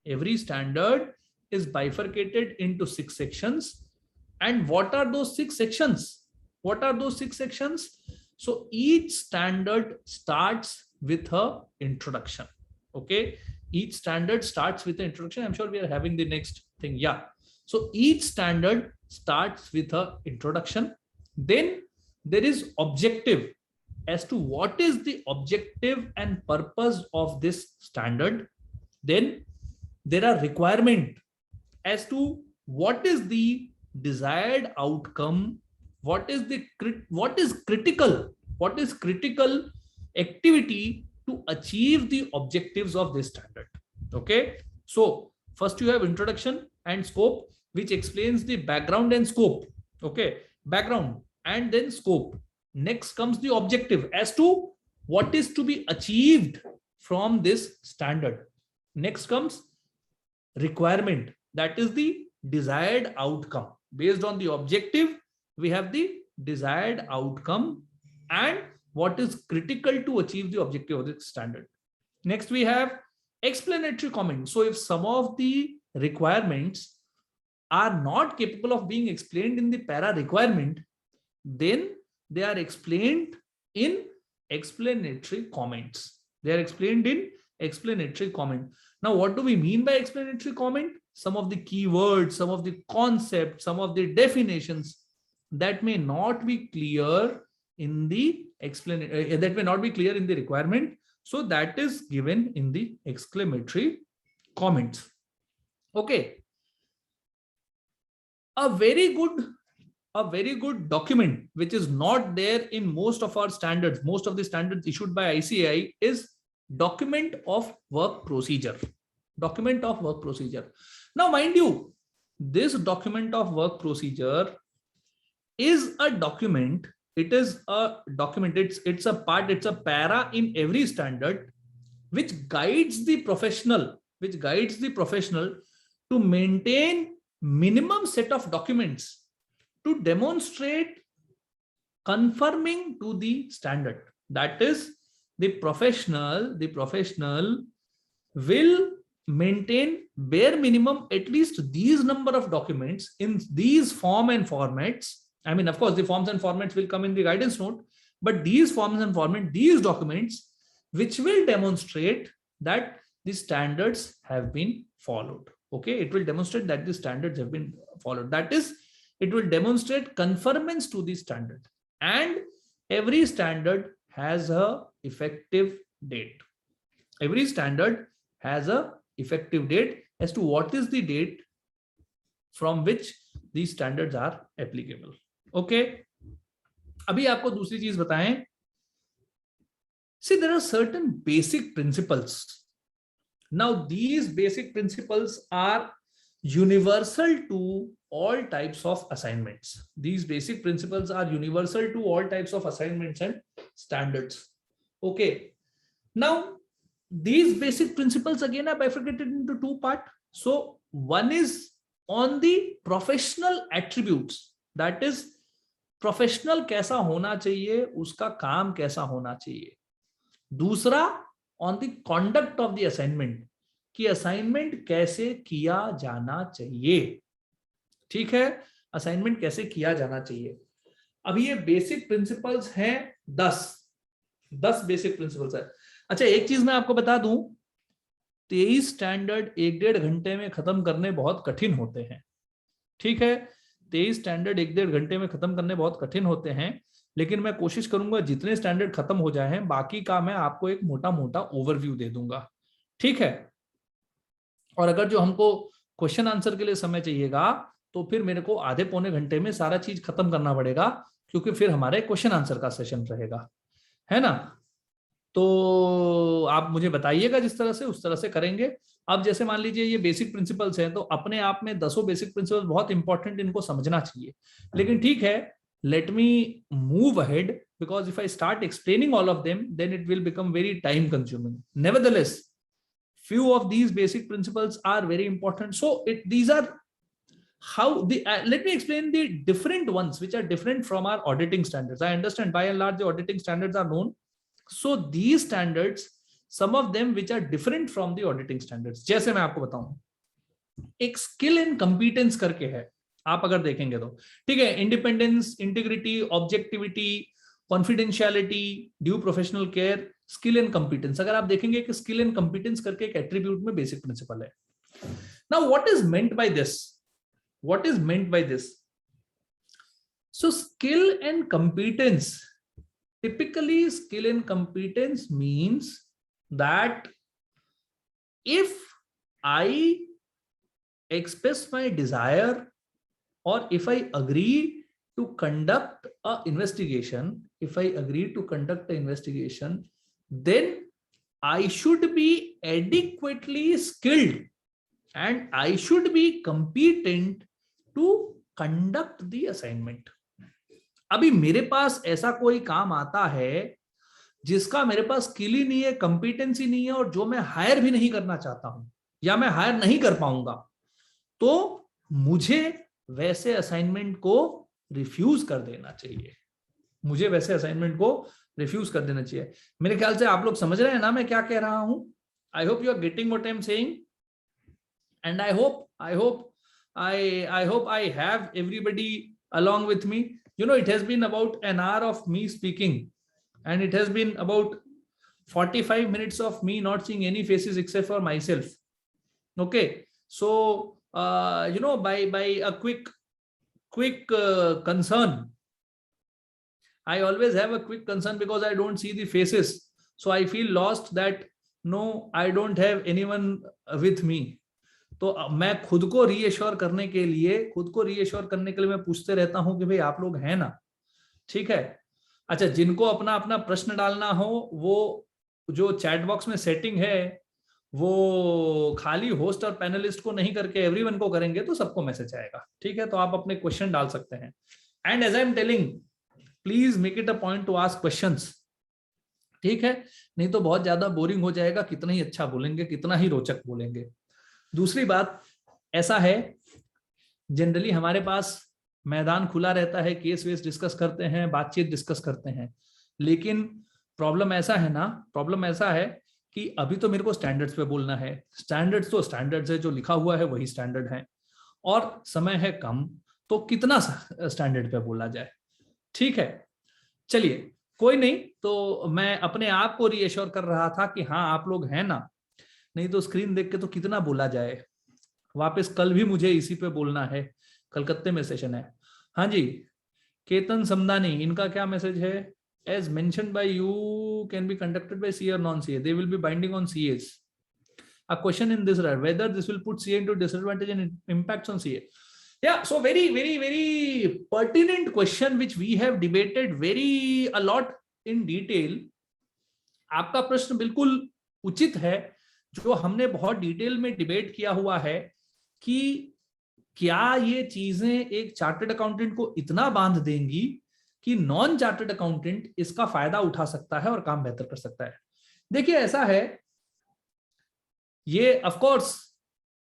Every standard is bifurcated into 6 sections. And what are those 6 sections? So each standard starts with an introduction. Okay, each standard starts with an introduction. I'm sure we are having the next thing. Yeah. So each standard starts with an introduction. Then there is objective as to what is the objective and purpose of this standard. Then there are requirement as to what is the desired outcome, what is critical activity to achieve the objectives of this standard. Okay, so first you have introduction and scope, which explains the background and scope. Okay, background and then scope. Next comes the objective as to what is to be achieved from this standard. Next comes requirement, that is the desired outcome. Based on the objective, we have the desired outcome and what is critical to achieve the objective of the standard. Next, we have explanatory comment. So if some of the requirements are not capable of being explained in the para requirement, then they are explained in explanatory comments. They are explained in explanatory comment. Now, what do we mean by explanatory comment? Some of the keywords, some of the concepts, some of the definitions that may not be clear in the requirement. So that is given in the exclamatory comments. Okay. A very good document, which is not there in most of our standards, most of the standards issued by ICAI, is document of work procedure. Document of work procedure. Now, mind you, this document of work procedure is a document. It is a document. It's a part. It's a para in every standard, which guides the professional. To maintain minimum set of documents to demonstrate conforming to the standard. That is, the professional will maintain bare minimum at least these number of documents in these form and formats. I mean, of course, the forms and formats will come in the guidance note, but these forms and format, these documents, which will demonstrate that the standards have been followed. Okay, it will demonstrate that the standards have been followed. That is, it will demonstrate conformance to the standard. And every standard has a effective date. Every standard has a effective date as to what is the date from which these standards are applicable. Okay. अभी आपको दूसरी चीज बताएं. See, there are certain basic principles. Now, these basic principles are universal to all types of assignments. These basic principles are universal to all types of assignments and standards. Okay. Now, these basic principles again are bifurcated into 2 parts. So one is on the professional attributes. That is, professional कैसा होना चाहिए, उसका काम कैसा होना चाहिए। दूसरा, on the conduct of the assignment, कि असाइनमेंट कैसे किया जाना चाहिए। ठीक है, असाइनमेंट कैसे किया जाना चाहिए। अभी ये बेसिक प्रिंसिपल्स हैं 10 बेसिक प्रिंसिपल्स है। अच्छा, एक चीज मैं आपको बता दूं, 23 स्टैंडर्ड 1-1.5 घंटे में खत्म करने बहुत कठिन होते हैं। ठीक है, 23 स्टैंडर्ड 1-1.5 घंटे में खत्म करने बहुत कठिन होते हैं, लेकिन मैं कोशिश करूंगा जितने स्टैंडर्ड खत्म हो जाए हैं, बाकी का मैं आपको एक मोटा मोटा ओवरव्यू दे दूंगा। ठीक है, और अगर जो हमको क्वेश्चन आंसर के लिए समय चाहिएगा, तो फिर मेरे को आधे पौने घंटे में सारा चीज खत्म करना पड़ेगा, क्योंकि फिर हमारे क्वेश्चन आंसर का सेशन रहेगा, है ना। तो आप मुझे बताइएगा, जिस तरह से उस तरह से करेंगे। अब जैसे मान लीजिए ये बेसिक प्रिंसिपल्स हैं, तो अपने आप में 10 बेसिक प्रिंसिपल्स बहुत इंपॉर्टेंट, इनको समझना चाहिए। लेकिन ठीक है, let me move ahead, because if I start explaining all of them, then it will become very time consuming. Nevertheless, few of these basic principles are very important. So these are how the let me explain the different ones which are different from our auditing standards. I understand by and large the auditing standards are known. So these standards, some of them which are different from the auditing standards, जैसे मैं आपको बताऊं, एक skill and competence करके है, आप अगर देखेंगे तो। ठीक है, independence, integrity, objectivity, confidentiality, due professional care, skill and competence, अगर आप देखेंगे कि स्किल एंड कंपिटेंस करके एक एट्रीब्यूट में बेसिक प्रिंसिपल है। Now what is meant by this, what is meant by this? So skill and competence, typically skill and competence means that if I express my desire, or if I agree to conduct a investigation, then I should be adequately skilled and I should be competent to conduct the assignment. अभी मेरे पास ऐसा कोई काम आता है जिसका मेरे पास skill ही नहीं है, कंपिटेंसी नहीं है, और जो मैं हायर भी नहीं करना चाहता हूं या मैं हायर नहीं कर पाऊंगा, तो मुझे वैसे असाइनमेंट को रिफ्यूज कर देना चाहिए। मेरे ख्याल से आप लोग समझ रहे हैं ना मैं क्या कह रहा हूं। I hope you are getting what I am saying, and I hope I have everybody along with me. You know, it has been about an hour of me speaking, and it has been about 45 minutes of me not seeing any faces except for myself. Okay, so you know, by a quick concern, I always have a quick concern because I don't see the faces, so I feel lost that no, I don't have anyone with me. तो मैं खुद को reassure करने के लिए मैं पूछते रहता हूं कि भाई आप लोग हैं ना। ठीक है, अच्छा, जिनको अपना अपना प्रश्न डालना हो, वो जो चैट बॉक्स में सेटिंग है, वो खाली होस्ट और पैनलिस्ट को नहीं करके एवरीवन को करेंगे तो सबको मैसेज आएगा। ठीक है, तो आप अपने क्वेश्चन डाल सकते हैं। And as I am telling, please make it a point to ask questions. ठीक है, नहीं तो बहुत ज्यादा बोरिंग हो जाएगा, कितना ही अच्छा बोलेंगे, कितना ही रोचक बोलेंगे। दूसरी बात, ऐसा है जनरली हमारे पास मैदान खुला रहता है, केस वेस डिस्कस करते हैं, बातचीत डिस्कस करते हैं, लेकिन प्रॉब्लम ऐसा है कि अभी तो मेरे को स्टैंडर्ड्स पे बोलना है। स्टैंडर्ड्स तो स्टैंडर्ड्स है, जो लिखा हुआ है वही स्टैंडर्ड है, और समय है कम, तो कितना स्टैंडर्ड पे बोला जाए। ठीक है, चलिए कोई नहीं, तो मैं अपने आप को रीएश्योर कर रहा था कि हाँ आप लोग हैं ना, नहीं तो स्क्रीन देख के तो कितना बोला जाए। वापस कल भी मुझे इसी पे बोलना है, कलकत्ते में सेशन है। हाँ जी, केतन समदानी, इनका क्या मैसेज है? As mentioned by you can be conducted by CA और non CA, they will be binding on CS. A question in this regard, whether this will put CA into disadvantage and impacts on CA. Yeah, so very pertinent question which we have debated a lot in detail. आपका प्रश्न बिल्कुल उचित है, जो हमने बहुत detail में debate किया हुआ है कि क्या ये चीजें एक चार्टर्ड अकाउंटेंट को इतना बांध देंगी कि नॉन चार्टर्ड अकाउंटेंट इसका फायदा उठा सकता है और काम बेहतर कर सकता है। देखिए ऐसा है, ये ऑफ कोर्स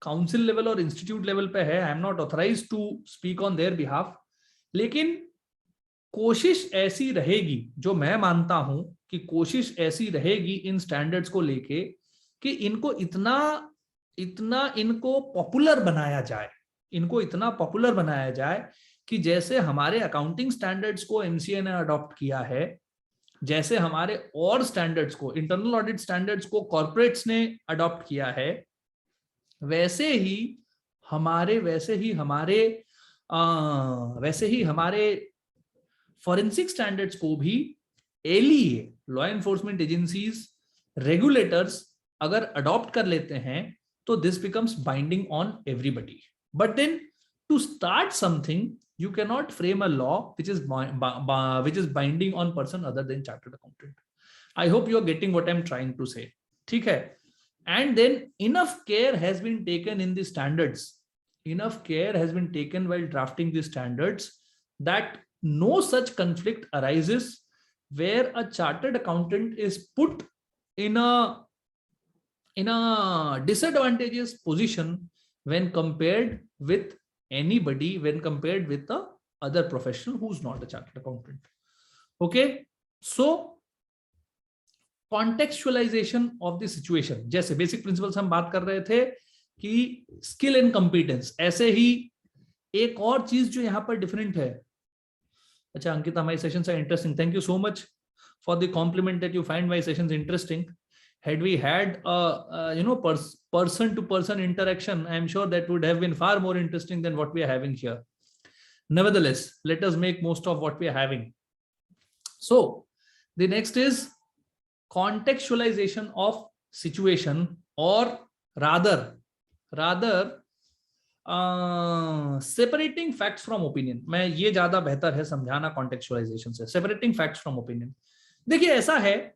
काउंसिल लेवल और इंस्टीट्यूट लेवल पे है, I am not authorised to speak on their behalf, लेकिन कोशिश ऐसी रहेगी, जो मैं मानता हूं कि कोशिश ऐसी रहेगी इन स्टैंडर्ड्स को लेके कि इनको इतना इनको पॉपुलर बनाया जाए, इनको इतना पॉपुलर बनाया जाए कि जैसे हमारे अकाउंटिंग स्टैंडर्ड्स को एमसीए ने अडॉप्ट किया है, जैसे हमारे और स्टैंडर्ड्स को, इंटरनल ऑडिट स्टैंडर्ड्स को कॉर्पोरेट्स ने अडॉप्ट किया है, वैसे ही हमारे फॉरेंसिक स्टैंडर्ड्स को भी LEA, law enforcement agencies, regulators अगर अडॉप्ट कर लेते हैं तो this becomes binding on everybody. But then to start something you cannot frame a law which is binding on person other than chartered accountant. I hope you are getting what I'm trying to say. ठीक है. And then enough care has been taken in the standards. Enough care has been taken while drafting the standards that no such conflict arises where a chartered accountant is put in a disadvantageous position when compared with anybody, when compared with the other professional who's not a chartered accountant. Okay, so contextualization of the situation, जैसे basic principles हम बात कर रहे थे कि skill and competence, ऐसे ही एक और चीज जो यहाँ पर different है. अच्छा Ankita, my sessions are interesting. Thank you so much for the compliment that you find my sessions interesting. Had we had a person to person interaction, I am sure that would have been far more interesting than what we are having here. Nevertheless, let us make most of what we are having. So the next is contextualization of situation, or rather separating facts from opinion. मैं ये ज्यादा बेहतर है समझाना contextualization से. Separating facts from opinion. देखिए ऐसा है,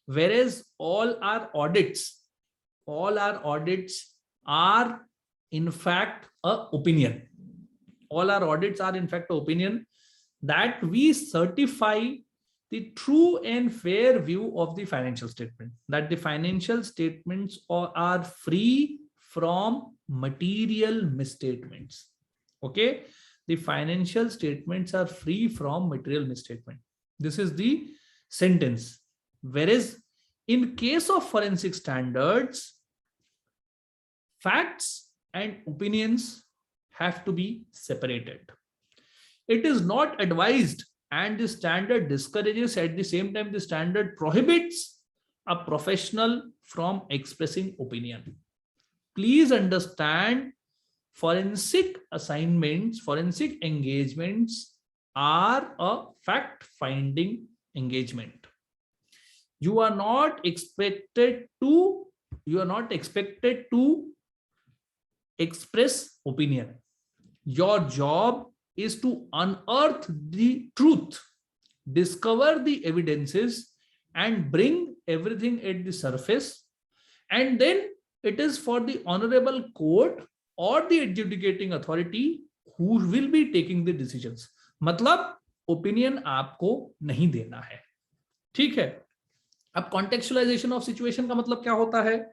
whereas all our audits are in fact a opinion. All our audits are in fact an opinion that we certify the true and fair view of the financial statement, that the financial statements are free from material misstatements. Okay, the financial statements are free from material misstatement. This is the sentence. Whereas in case of forensic standards, facts and opinions have to be separated. It is not advised, and the standard discourages, at the same time the standard prohibits a professional from expressing opinion. Please understand, forensic assignments, forensic engagements are a fact-finding engagement. You are not expected to express opinion. Your job is to unearth the truth, discover the evidences, and bring everything at the surface, and then it is for the honorable court or the adjudicating authority who will be taking the decisions. मतलब opinion आपको नहीं देना है. ठीक है. अब कॉन्टेक्चुअलाइजेशन of situation का मतलब क्या होता है?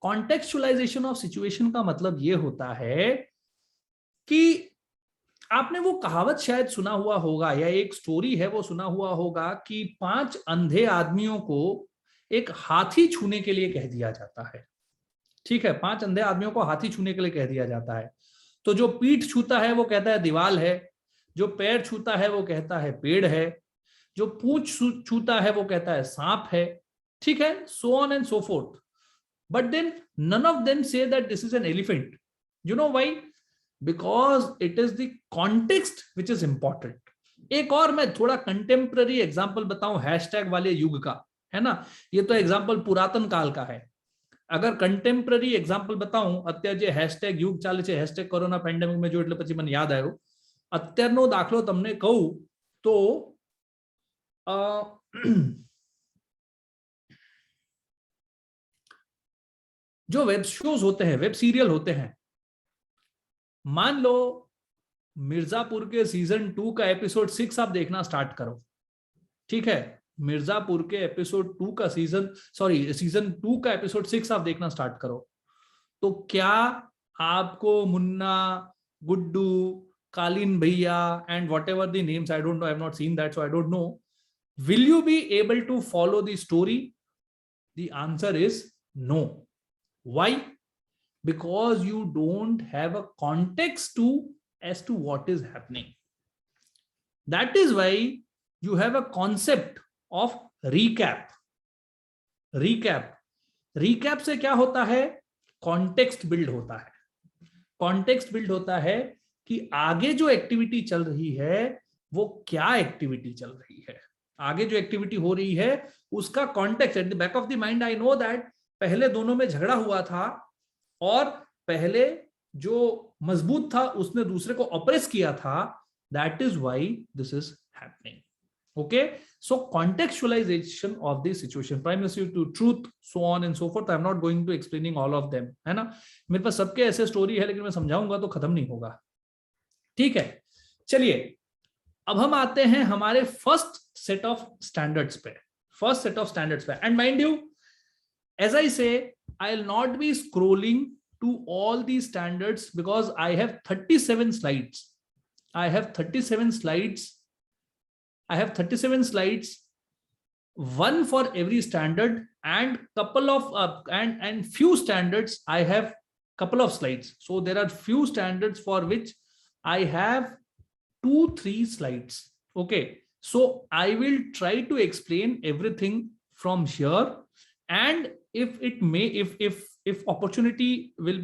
कॉन्टेक्चुअलाइजेशन ऑफ सिचुएशन का मतलब ये होता है कि आपने वो कहावत शायद सुना हुआ होगा, या एक स्टोरी है वो सुना हुआ होगा कि 5 अंधे आदमियों को एक हाथी छूने के लिए कह दिया जाता है. ठीक है, 5 अंधे आदमियों को हाथी छूने के लिए कह दिया जाता है. तो जो पीठ छूता है वो कहता है दीवाल है, जो पैर छूता है वो कहता है पेड़ है, जो पूंछ छूता है वो कहता है सांप है. ठीक है, so on and so forth. But then none of them say that this is an elephant. You know why? Because it is the context which is important. एक और मैं थोड़ा कंटेम्पररी एग्जांपल बताऊं हैशटैग वाले युग का, है ना. ये तो एग्जांपल पुरातन काल का है. अगर कंटेम्पररी एग्जांपल बताऊं, અત્યારે જે हैशटैग युग ચાલે છે, हैशटैग કોરોના પેન્ડેમિક में जो એટલે પછી મને યાદ આવ્યો, અત્યારનો દાખલો તમને કહું તો जो वेब शोज होते हैं, वेब सीरियल होते हैं, मान लो मिर्जापुर के सीजन 2 का एपिसोड 6 आप देखना स्टार्ट करो. ठीक है, मिर्जापुर के सीजन 2 का एपिसोड 6 आप देखना स्टार्ट करो, तो क्या आपको Munna, Guddu, Kalin Bhaiya, and whatever the names, I don't know, I have not seen that, so I don't know. Will you be able to follow the story? The answer is no. Why? Because you don't have a context as to what is happening. That is why you have a concept of recap. Recap से क्या होता है? Context build होता है. Context build होता है कि आगे जो एक्टिविटी चल रही है वो क्या एक्टिविटी चल रही है, आगे जो एक्टिविटी हो रही है उसका context. At the back of the mind I know that पहले दोनों में झगड़ा हुआ था और पहले जो मजबूत था उसने दूसरे को ऑप्रेस किया था. That is why this is happening. Okay, so contextualization of the situation, primacy to truth, so on and so forth. I'm not going to explaining all of them, है ना. मेरे पास सबके ऐसे स्टोरी है लेकिन मैं समझाऊंगा तो खत्म नहीं होगा. ठीक है, चलिए अब हम आते हैं हमारे फर्स्ट सेट ऑफ स्टैंडर्ड्स पे. And mind you, as I say, I will not be scrolling to all the standards because I have 37 slides. I have 37 slides, one for every standard, and couple of and few standards I have couple of slides. So there are few standards for which I have 2-3 slides. Okay, so I will try to explain everything from here, and if opportunity will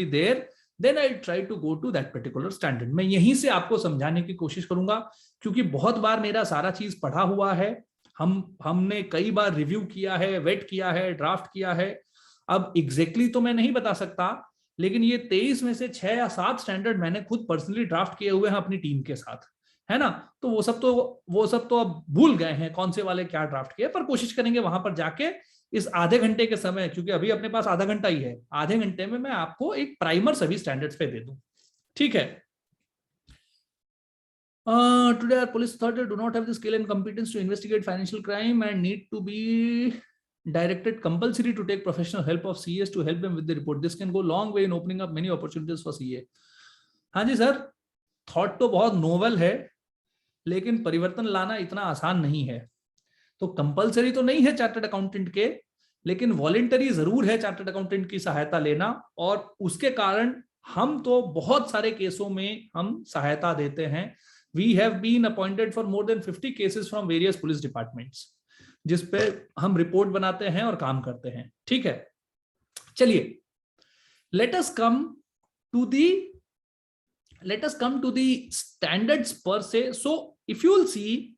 be there, then I'll try to go to that particular standard. मैं यहीं से आपको समझाने की कोशिश करूंगा क्योंकि बहुत बार मेरा सारा चीज पढ़ा हुआ है, हमने कई बार रिव्यू किया है, वेट किया है, ड्राफ्ट किया है. अब एग्जैक्टली तो मैं नहीं बता सकता, लेकिन ये 23 में से 6 या 7 स्टैंडर्ड मैंने खुद पर्सनली ड्राफ्ट किए हुए हैं अपनी टीम के साथ, है ना. तो वो सब तो अब भूल गए हैं कौन से वाले क्या ड्राफ्ट किए, पर कोशिश करेंगे वहां पर जाके इस आधे घंटे के समय, क्योंकि अभी अपने पास आधा घंटा ही है, आधे घंटे में मैं आपको एक प्राइमर सभी स्टैंडर्ड्स पे दे दूं. ठीक है. Today our police authorities do not have the skill and competence to investigate financial crime and need to be directed compulsory to take professional help of CAs to help them with the report. This can go long way in opening up many opportunities for CA. हाँ जी sir, thought तो बहुत novel है लेकिन परिवर्तन लाना इतना आसान नहीं है. तो कंपलसरी तो नहीं है चार्टर्ड अकाउंटेंट के, लेकिन वॉलेंटरी जरूर है चार्टर्ड अकाउंटेंट की सहायता लेना, और उसके कारण हम तो बहुत सारे केसों में हम सहायता देते हैं. We have been appointed for more than 50 cases from various police departments, जिस पे हम रिपोर्ट बनाते हैं और काम करते हैं. ठीक है, चलिए let us come to the standards per se. So if you will see,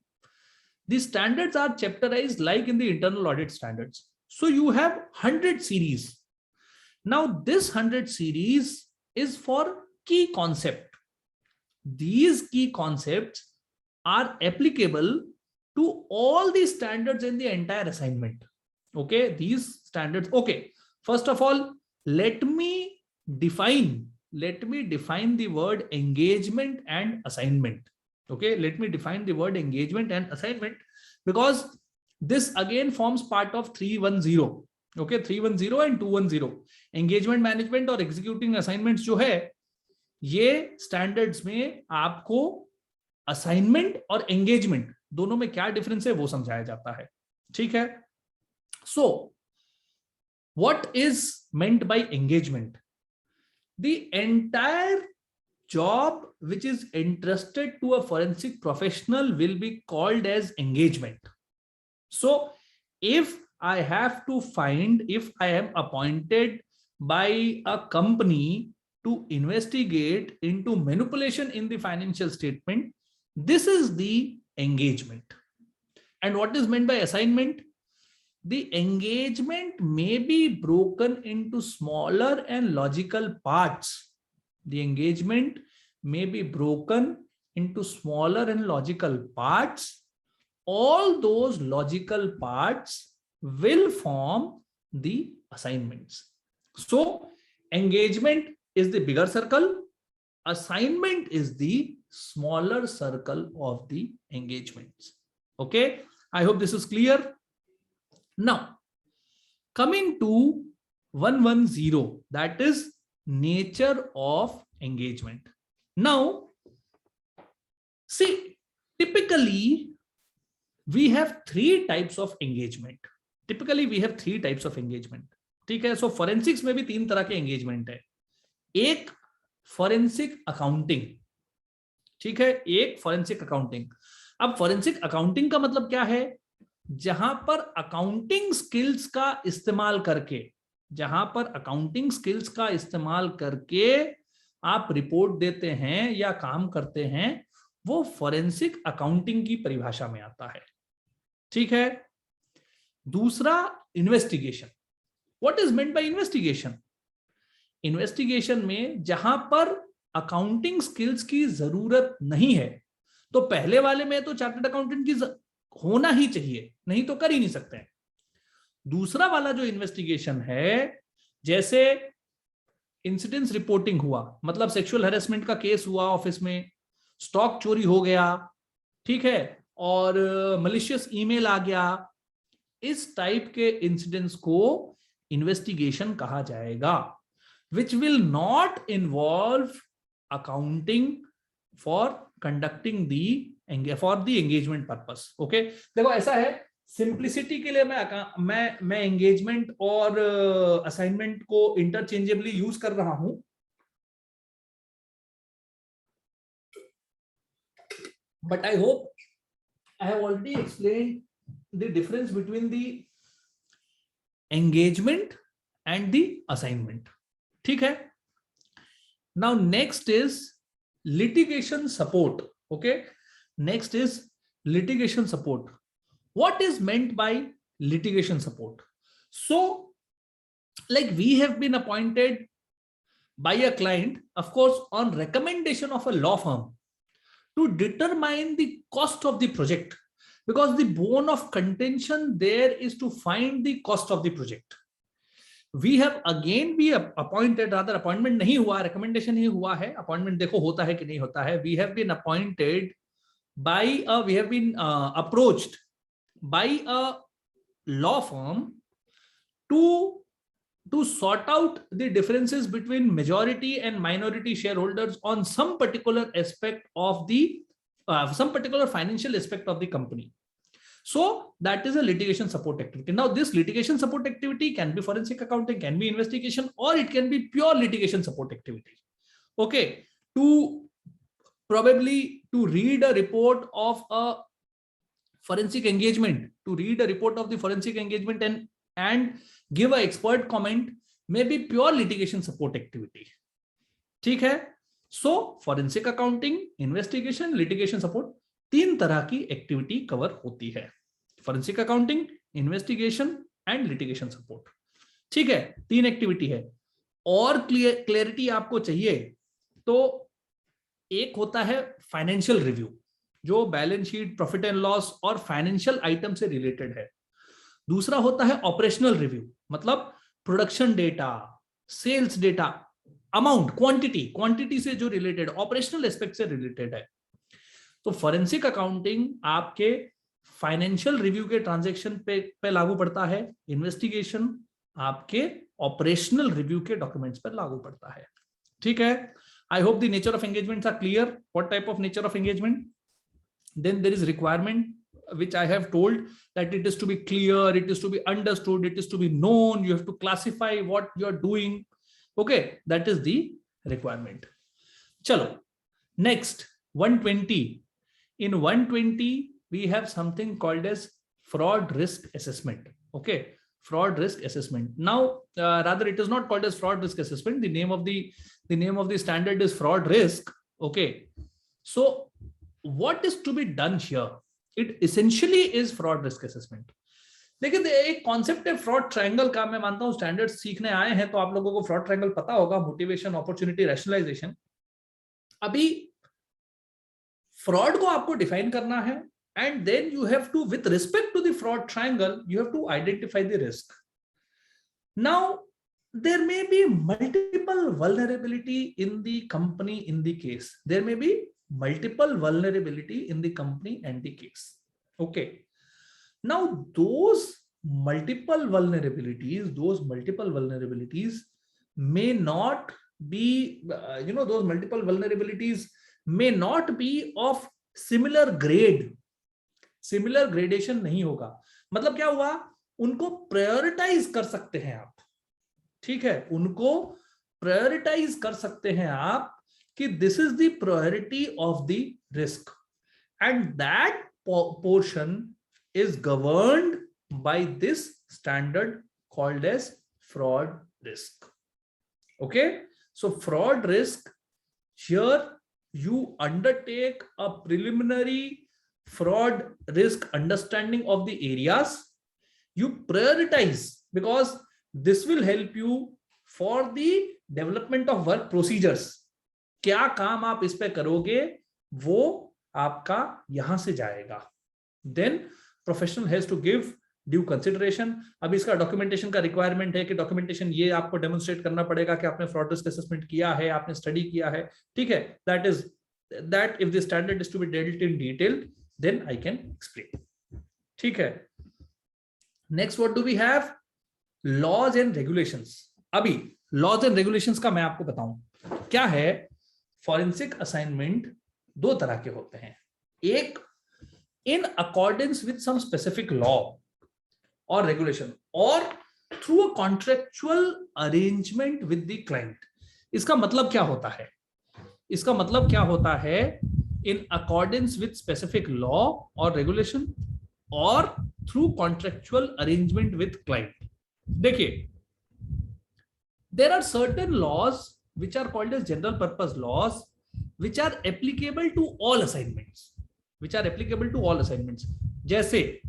the standards are chapterized like in the internal audit standards. So you have 100 series. Now this 100 series is for key concept. These key concepts are applicable to all the standards in the entire assignment. Okay, these standards. Okay, first of all, let me define the word engagement and assignment. Okay, let me define the word engagement and assignment, because this again forms part of 310. Okay, 310 and 210. Engagement management और executing assignments जो है, ये standards में आपको assignment और engagement दोनों में क्या डिफरेंस है वो समझाया जाता है. ठीक है. So what is meant by engagement? The entire job which is entrusted to a forensic professional will be called as engagement. So if I am appointed by a company to investigate into manipulation in the financial statement, this is the engagement. And what is meant by assignment? The engagement may be broken into smaller and logical parts. The engagement may be broken into smaller and logical parts. All those logical parts will form the assignments. So engagement is the bigger circle, assignment is the smaller circle of the engagements. Okay, I hope this is clear. Now coming to 110, that is nature of engagement. Now See, typically we have three types of engagement. ठीक है. सो forensics में भी 3 तरह के engagement है. एक forensic accounting, ठीक है, एक फोरेंसिक अकाउंटिंग. अब फोरेंसिक अकाउंटिंग का मतलब क्या है? जहां पर अकाउंटिंग स्किल्स का इस्तेमाल करके आप रिपोर्ट देते हैं या काम करते हैं, वो फोरेंसिक अकाउंटिंग की परिभाषा में आता है. ठीक है. दूसरा investigation. What is meant by investigation? Investigation में जहां पर अकाउंटिंग स्किल्स की जरूरत नहीं है, तो पहले वाले में तो चार्टर्ड अकाउंटेंट की होना ही चाहिए, नहीं तो कर ही नहीं सकते हैं. दूसरा वाला जो इन्वेस्टिगेशन है, जैसे इंसिडेंट्स रिपोर्टिंग हुआ, मतलब सेक्सुअल हैरेसमेंट का केस हुआ ऑफिस में, स्टॉक चोरी हो गया, ठीक है, और मलिशियस ईमेल आ गया, इस टाइप के इंसिडेंट्स को इन्वेस्टिगेशन कहा जाएगा, which will not involve accounting for conducting for the engagement purpose. Okay, देखो ऐसा है, सिंप्लिसिटी के लिए मैं एंगेजमेंट और असाइनमेंट को इंटरचेंजेबली यूज कर रहा हूं. But I hope I have already explained the difference between the engagement and the assignment. ठीक है. Now next is litigation support. Okay, next is litigation support. What is meant by litigation support? So, like, we have been appointed by a client, of course, on recommendation of a law firm, to determine the cost of the project, because the bone of contention there is to find the cost of the project. We have again be appointed, rather appointment नहीं हुआ, recommendation ही हुआ है. appointment देखो होता है कि नहीं होता है. We have been appointed by we have been approached by a law firm to sort out the differences between majority and minority shareholders on some particular aspect of the some particular financial aspect of the company. So that is a litigation support activity. Now this litigation support activity can be forensic accounting, can be investigation, or it can be pure litigation support activity. Okay, probably to read a report of a forensic engagement, and give a expert comment may be pure litigation support activity. ठीक है. So forensic accounting, investigation, litigation support, 3 तरह की activity cover होती है. Forensic accounting, investigation and litigation support. ठीक है, 3 activity है. और क्लियरिटी आपको चाहिए तो एक होता है फाइनेंशियल रिव्यू, जो balance sheet, profit and loss और फाइनेंशियल आइटम से रिलेटेड है. दूसरा होता है ऑपरेशनल रिव्यू, मतलब production data, sales data, amount, quantity से जो रिलेटेड, ऑपरेशनल एस्पेक्ट से रिलेटेड है. तो फॉरेंसिक अकाउंटिंग आपके फाइनेंशियल रिव्यू के ट्रांजैक्शन पे लागू पड़ता है. इन्वेस्टिगेशन आपके ऑपरेशनल रिव्यू के डॉक्यूमेंट्स पर लागू पड़ता है. ठीक है. I hope the nature of engagements are clear. What type of nature of engagement? Then there is requirement which I have told, that it is to be clear, it is to be understood, it is to be known, you have to classify what you are doing. Okay, that is the requirement. Chalo, next 120. In 120 we have something called as fraud risk assessment. Okay, fraud risk assessment. Now rather it is not called as fraud risk assessment. The name of the standard is fraud risk. Okay, so what is to be done here? It essentially is fraud risk assessment. देखिए, एक concept है fraud triangle का. मैं मानता हूं standard सीखने आए हैं तो आप लोगों को फ्रॉड ट्रायंगल पता होगा. Motivation, opportunity, rationalisation. अभी फ्रॉड को आपको डिफाइन करना है, and then you have to, with respect to the fraud triangle, you have to identify the risk. Now there may be multiple vulnerability in the company in the case. There may be multiple vulnerability in the company and the case. Okay, now those multiple vulnerabilities may not be those multiple vulnerabilities may not be of similar gradation नहीं होगा। मतलब क्या हुआ, उनको prioritise कर सकते हैं आप, ठीक है, उनको प्रायोरिटाइज कर सकते हैं आप कि this is the priority of the risk, and that portion is governed by this standard called as fraud risk. Okay, so fraud risk, here you undertake a preliminary fraud risk understanding of the areas, you prioritize, because this will help you for the development of work procedures। क्या काम आप इस पे करोगे वो आपका यहां से जाएगा। then professional has to give due consideration. अब इसका डॉक्यूमेंटेशन का रिक्वायरमेंट है कि डॉक्यूमेंटेशन ये आपको डेमोन्स्ट्रेट करना पड़ेगा कि आपने फ्रॉड रिस्क असेसमेंट किया है, आपने स्टडी किया है, ठीक है। That if the standard is to be dealt in detail then I can explain, ठीक है। Next what do we have, laws and regulations. अभी लॉज एंड रेगुलेशंस का मैं आपको बताऊं क्या है। फॉरेंसिक असाइनमेंट दो तरह के होते हैं, एक in accordance with some specific law और रेगुलेशन, और through a contractual arrangement with the client. इसका मतलब क्या होता है, इसका मतलब क्या होता है, in accordance with specific law और रेगुलेशन और through contractual arrangement with client. देखिए, there are certain laws which are called as general purpose laws, which are applicable to all assignments, जैसे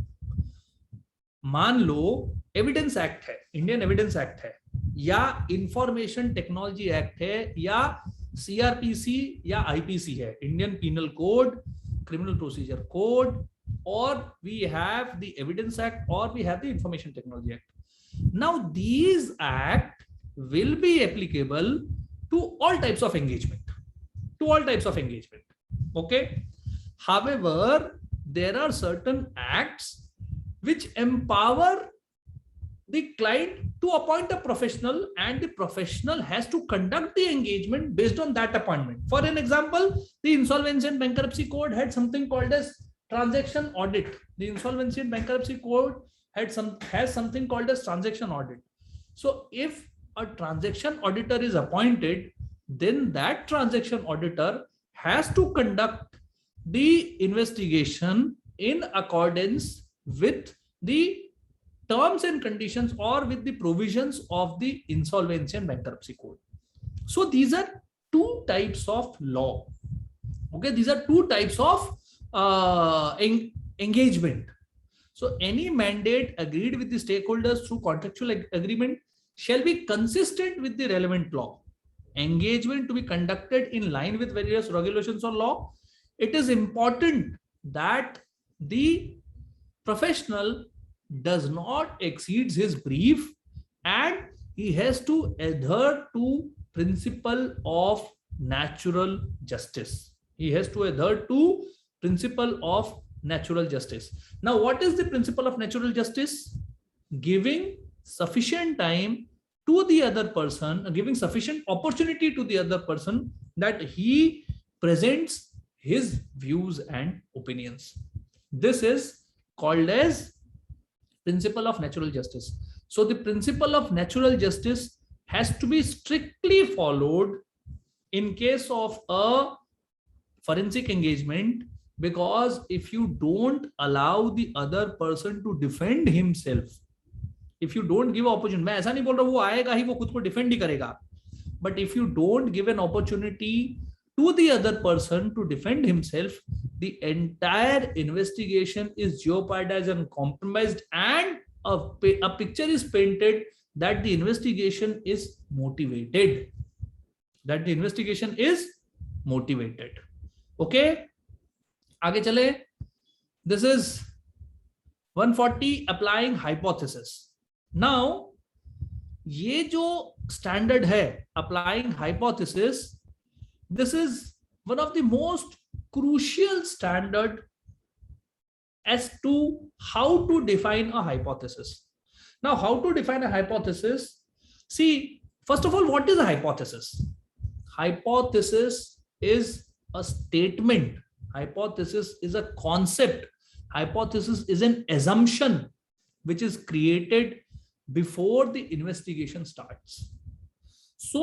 मान लो एविडेंस एक्ट है, इंडियन एविडेंस एक्ट है, या information technology act है, या CrPC या IPC है, Indian penal code, criminal procedure code, और we have the evidence act, और we have the information technology act. Now these act will be applicable to all types of engagement, okay। However, there are certain acts which empower the client to appoint a professional, and the professional has to conduct the engagement based on that appointment. For an example, the Insolvency and Bankruptcy Code had something called as transaction audit. The Insolvency and Bankruptcy Code has something called as transaction audit. So if a transaction auditor is appointed, then that transaction auditor has to conduct the investigation in accordance with the terms and conditions or with the provisions of the Insolvency and Bankruptcy Code. So these are two types of law, okay, these are two types of engagement. So any mandate agreed with the stakeholders through contractual agreement shall be consistent with the relevant law. Engagement to be conducted in line with various regulations or law. It is important that the professional does not exceed his brief, and he has to adhere to principle of natural justice. He has to adhere to principle of natural justice. Now, what is the principle of natural justice? Giving sufficient time to the other person, giving sufficient opportunity to the other person that he presents his views and opinions. This is called as principle of natural justice. So the principle of natural justice has to be strictly followed in case of a forensic engagement, because if you don't allow the other person to defend himself, if you don't give opportunity, मैं ऐसा नहीं बोल रहा वो आएगा ही वो खुद को डिफेंड ही करेगा, but if you don't give an opportunity to the other person to defend himself, the entire investigation is jeopardized and compromised, and a picture is painted that the investigation is motivated, okay। आगे चले, this is 140 applying hypothesis। Now, ये जो standard है applying hypothesis, this is one of the most crucial standard as to how to define a hypothesis. Now, how to define a hypothesis? See, first of all, what is a hypothesis? Hypothesis is a statement. Hypothesis is a concept. Hypothesis is an assumption which is created before the investigation starts. So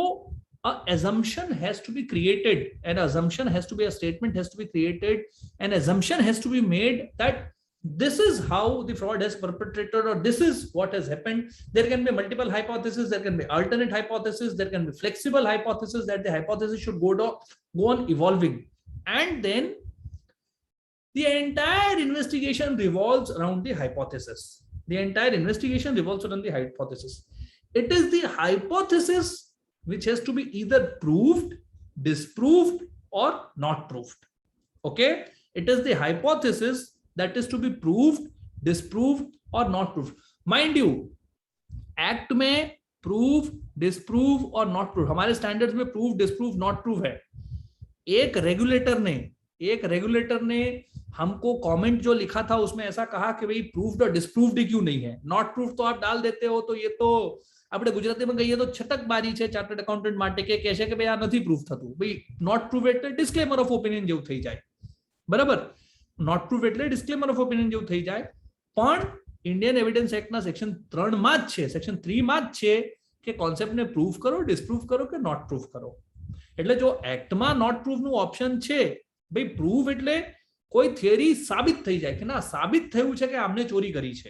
an assumption has to be created, an assumption has to be, a statement has to be created, an assumption has to be made that this is how the fraud has perpetrated, or this is what has happened. There can be multiple hypotheses, there can be alternate hypotheses, there can be flexible hypotheses, that the hypothesis should go on evolving. And then the entire investigation revolves around the hypothesis. The entire investigation revolves around the hypothesis. It is the hypothesis which has to be either proved, disproved, or not proved. Okay? It is the hypothesis that is to be proved, disproved, or not proved. Mind you, act में prove, disprove और not prove, हमारे standards में prove, disprove, not prove है. एक regulator ने हमको comment जो लिखा था उसमें ऐसा कहा कि भाई प्रूव्ड और डिसप्रूव्ड क्यों नहीं है. नॉट प्रूव्ड तो आप डाल देते हो, तो ये तो આપણે ગુજરાતીમાં કહીએ તો છટકબારી છે ચાર્ટર્ડ એકાઉન્ટન્ટ માટે, કે કહેશે કે ભાઈ આ નથી પ્રૂફ થતું. ભાઈ નોટ પ્રૂવ એટલે ડિસ્ક્લેમર ઓફ ઓપિનિયન જેવું થઈ જાય. બરાબર, નોટ પ્રૂવ એટલે ડિસ્ક્લેમર ઓફ ઓપિનિયન જેવું થઈ જાય. પણ ઇન્ડિયન એવિડન્સ એક્ટના સેક્શન 3 માં જ છે, સેક્શન 3 માં જ છે કે કોન્સેપ્ટને પ્રૂફ કરો, ડિસપ્રૂવ કરો કે નોટ પ્રૂફ કરો. એટલે જો એક્ટમાં નોટ પ્રૂફનું ઓપ્શન છે, ભાઈ પ્રૂવ એટલે કોઈ થિયરી સાબિત થઈ જાય કે ના સાબિત થયું છે કે આમને ચોરી કરી છે.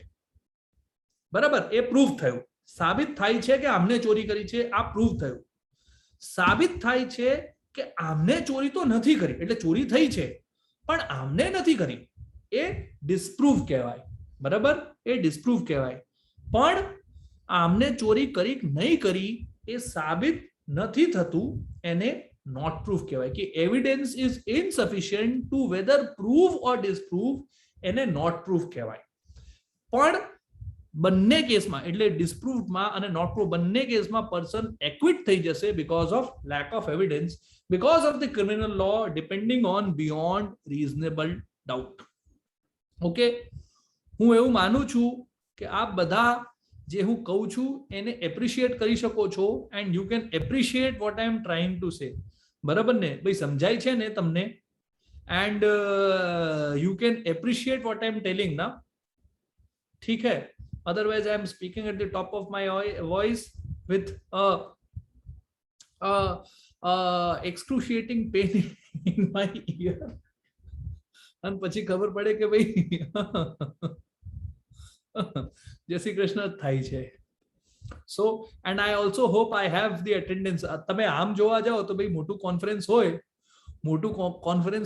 બરાબર, એ પ્રૂફ થયું. સાબિત થાય છે કે આમને ચોરી કરી છે, આ પ્રૂવ થયું. સાબિત થાય છે કે આમને ચોરી તો નથી કરી, એટલે ચોરી થઈ છે પણ આમને નથી કરી, એ ડિસપ્રૂવ કહેવાય. બરાબર, એ ડિસપ્રૂવ કહેવાય. પણ આમને ચોરી કરી નહીં કરી એ સાબિત નથી થતું, એને નોટ પ્રૂફ કહેવાય. કે evidence is insufficient to whether prove or disprove, એને નોટ પ્રૂફ કહેવાય. પણ બંને કેસમાં એટલે ડિસપ્રૂવમાં અને નોટ પ્રૂવ બંને કેસમાં પર્સન એક્વિટ થઈ જશે because of lack of evidence, because of the criminal law depending on beyond reasonable doubt. Okay, હું એવું માનું છું કે આપ બધા જે હું કહું છું એને એપ્રિશિએટ કરી શકો છો, and you can appreciate what I M trying to say. બરાબર ને ભાઈ, સમજાય છે ને તમને? And you can appreciate what I M telling ના. ठीक है, otherwise I am speaking at the top of my voice with excruciating pain in my ear, and પછી ખબર પડે કે ભાઈ જય શ્રી કૃષ્ણ થાય છે. So and I also hope I have the attendance. તમે આમ જોવા જાઓ તો ભાઈ મોટું કોન્ફરન્સ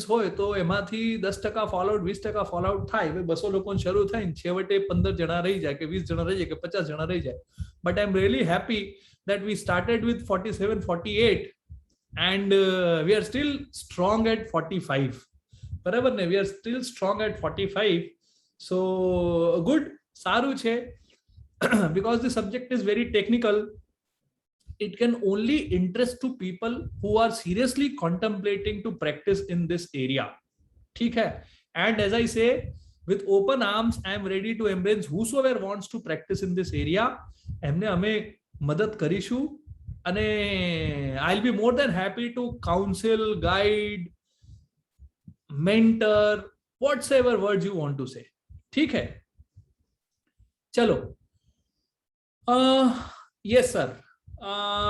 હોય તો એમાંથી 10% ફોલોઆઉટ 20% ફોલોઆઉટ થાય. 200 લોકોને શરૂ થાય, છેવટે 15 જણા રહી જાય કે 20 જણા રહી જાય કે 50 જણા રહી જાય. But I am really happy that we started with 47, 48 and we are still strong at 45. બરાબર ને, we are still strong at 45. So good, સારું છે. Because the subject is very technical, it can only interest to people who are seriously contemplating to practice in this area. ठीक है? And as I say, with open arms, I am ready to embrace whosoever wants to practice in this area. એમને અમે મદદ કરીશું અને I'll be more than happy to counsel, guide, mentor, whatever words you want to say. ठीक है? चलो. Yes sir.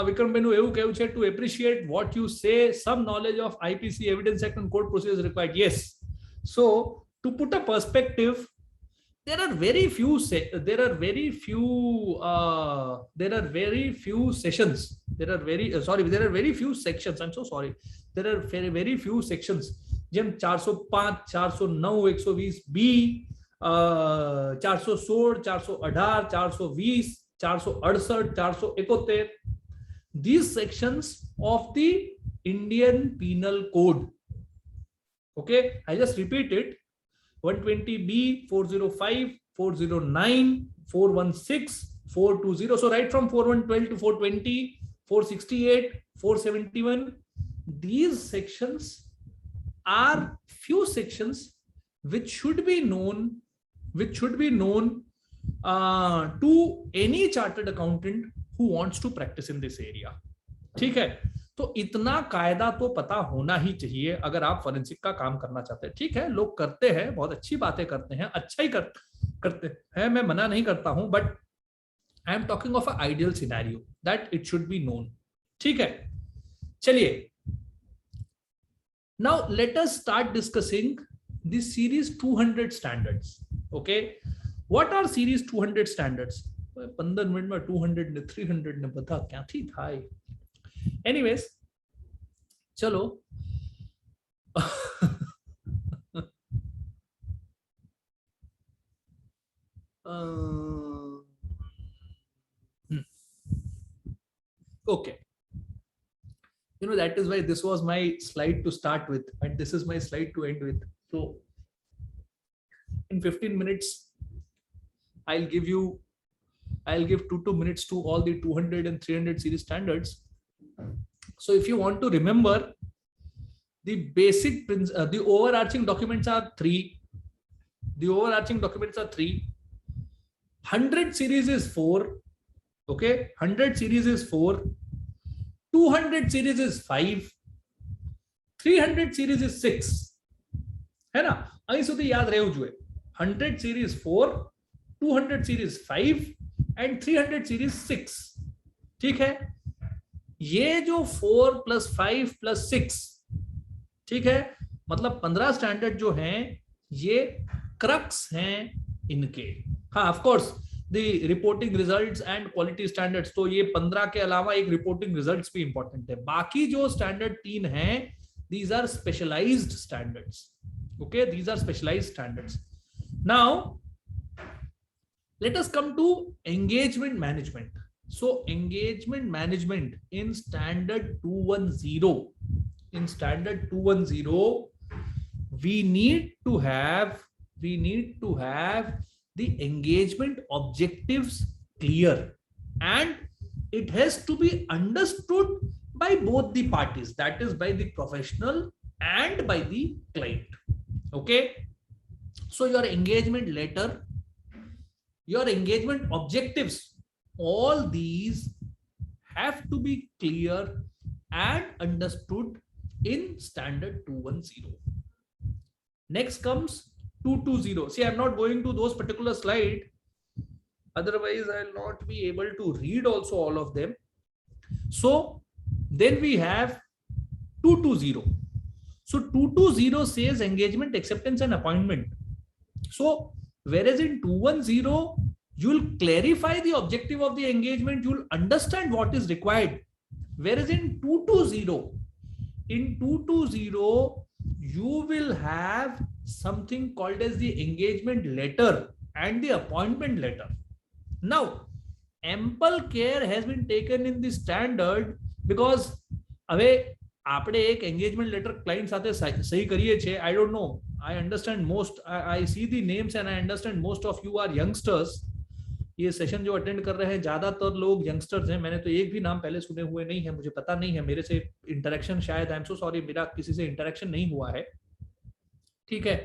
વિક્રમભાઈનું એવું કહેવું છે to appreciate what you say, some knowledge of IPC, Evidence Act and court procedures required. Yes. So to put a perspective, there are very few sessions. There are very few sections. I'm so sorry. There are very few sections. જેમ 405, 409, 120B, 416, 418, 420, 468, 471, these sections of the Indian Penal Code. Okay, I just repeat it: 120B, 405, 409, 416, 420. So right from 4112 to 420, 468, 471, these sections are few sections which should be known to any chartered accountant who wants to practice in this area. ठीक है? तो इतना कायदा तो पता होना ही चाहिए अगर आप फॉरेंसिक का काम करना चाहते हैं। ठीक है, लोग करते हैं, बहुत अच्छी बातें करते हैं, अच्छा ही करते हैं, मैं मना नहीं करता हूं, but I am talking of a ideal scenario that it should be known. ठीक है, चलिए, now let us start discussing this series 200 standards. Okay, what R series 200 standards? 15 minute में 200 ने 300 ने बता क्या थी भाई। एनीवेज, चलो okay, you know, that is why this was my slide to start with and this is my slide to end with. So in 15 minutes I'll give 2 minutes to all the 200 and 300 series standards. So if you want to remember the basic the overarching documents are three. The overarching documents are three. 100 series is 4. Okay, 100 series is 4. 200 series is 5. 300 series is 6. है ना, અહીં સુધી યાદ રહેવું જોઈએ. 100 series 4, 200 series 5 and 300 series 6. ठीक है, ये जो 4 + 5 + 6, ठीक है, मतलब 15 स्टैंडर्ड जो हैं ये क्रक्स हैं इनके। हाँ, of course the reporting results and quality standards, तो ये 15 के अलावा एक रिपोर्टिंग रिजल्ट्स भी इंपॉर्टेंट है। बाकी जो स्टैंडर्ड 3 हैं, these are specialized standards. Okay, these are specialized standards. Now let us come to engagement management. So engagement management in standard 210, in standard 210 we need to have the engagement objectives clear and it has to be understood by both the parties, that is by the professional and by the client. Okay, so your engagement letter, your engagement objectives, all these have to be clear and understood in standard 210. Next comes 220. See, I'm not going to those particular slide, otherwise I'll not be able to read also all of them. So then we have 220. So 220 says engagement, acceptance and appointment. So whereas in 210 you'll clarify the objective of the engagement, you'll understand what is required, whereas in 220 you will have something called as the engagement letter and the appointment letter. Now ample care has been taken in the standard because હવે આપણે એક engagement letter client સાથે સહી કરીએ છીએ. I don't know, I understand most, I see the names and I understand most of you are youngsters. ये session जो attend कर रहे हैं ज्यादातर लोग यंगस्टर्स हैं. मैंने तो एक भी नाम पहले सुने हुए नहीं है, मुझे पता नहीं है, मेरे से इंटरेक्शन शायद, आई एम सो सॉरी, मेरा किसी से इंटरेक्शन नहीं हुआ है. ठीक है,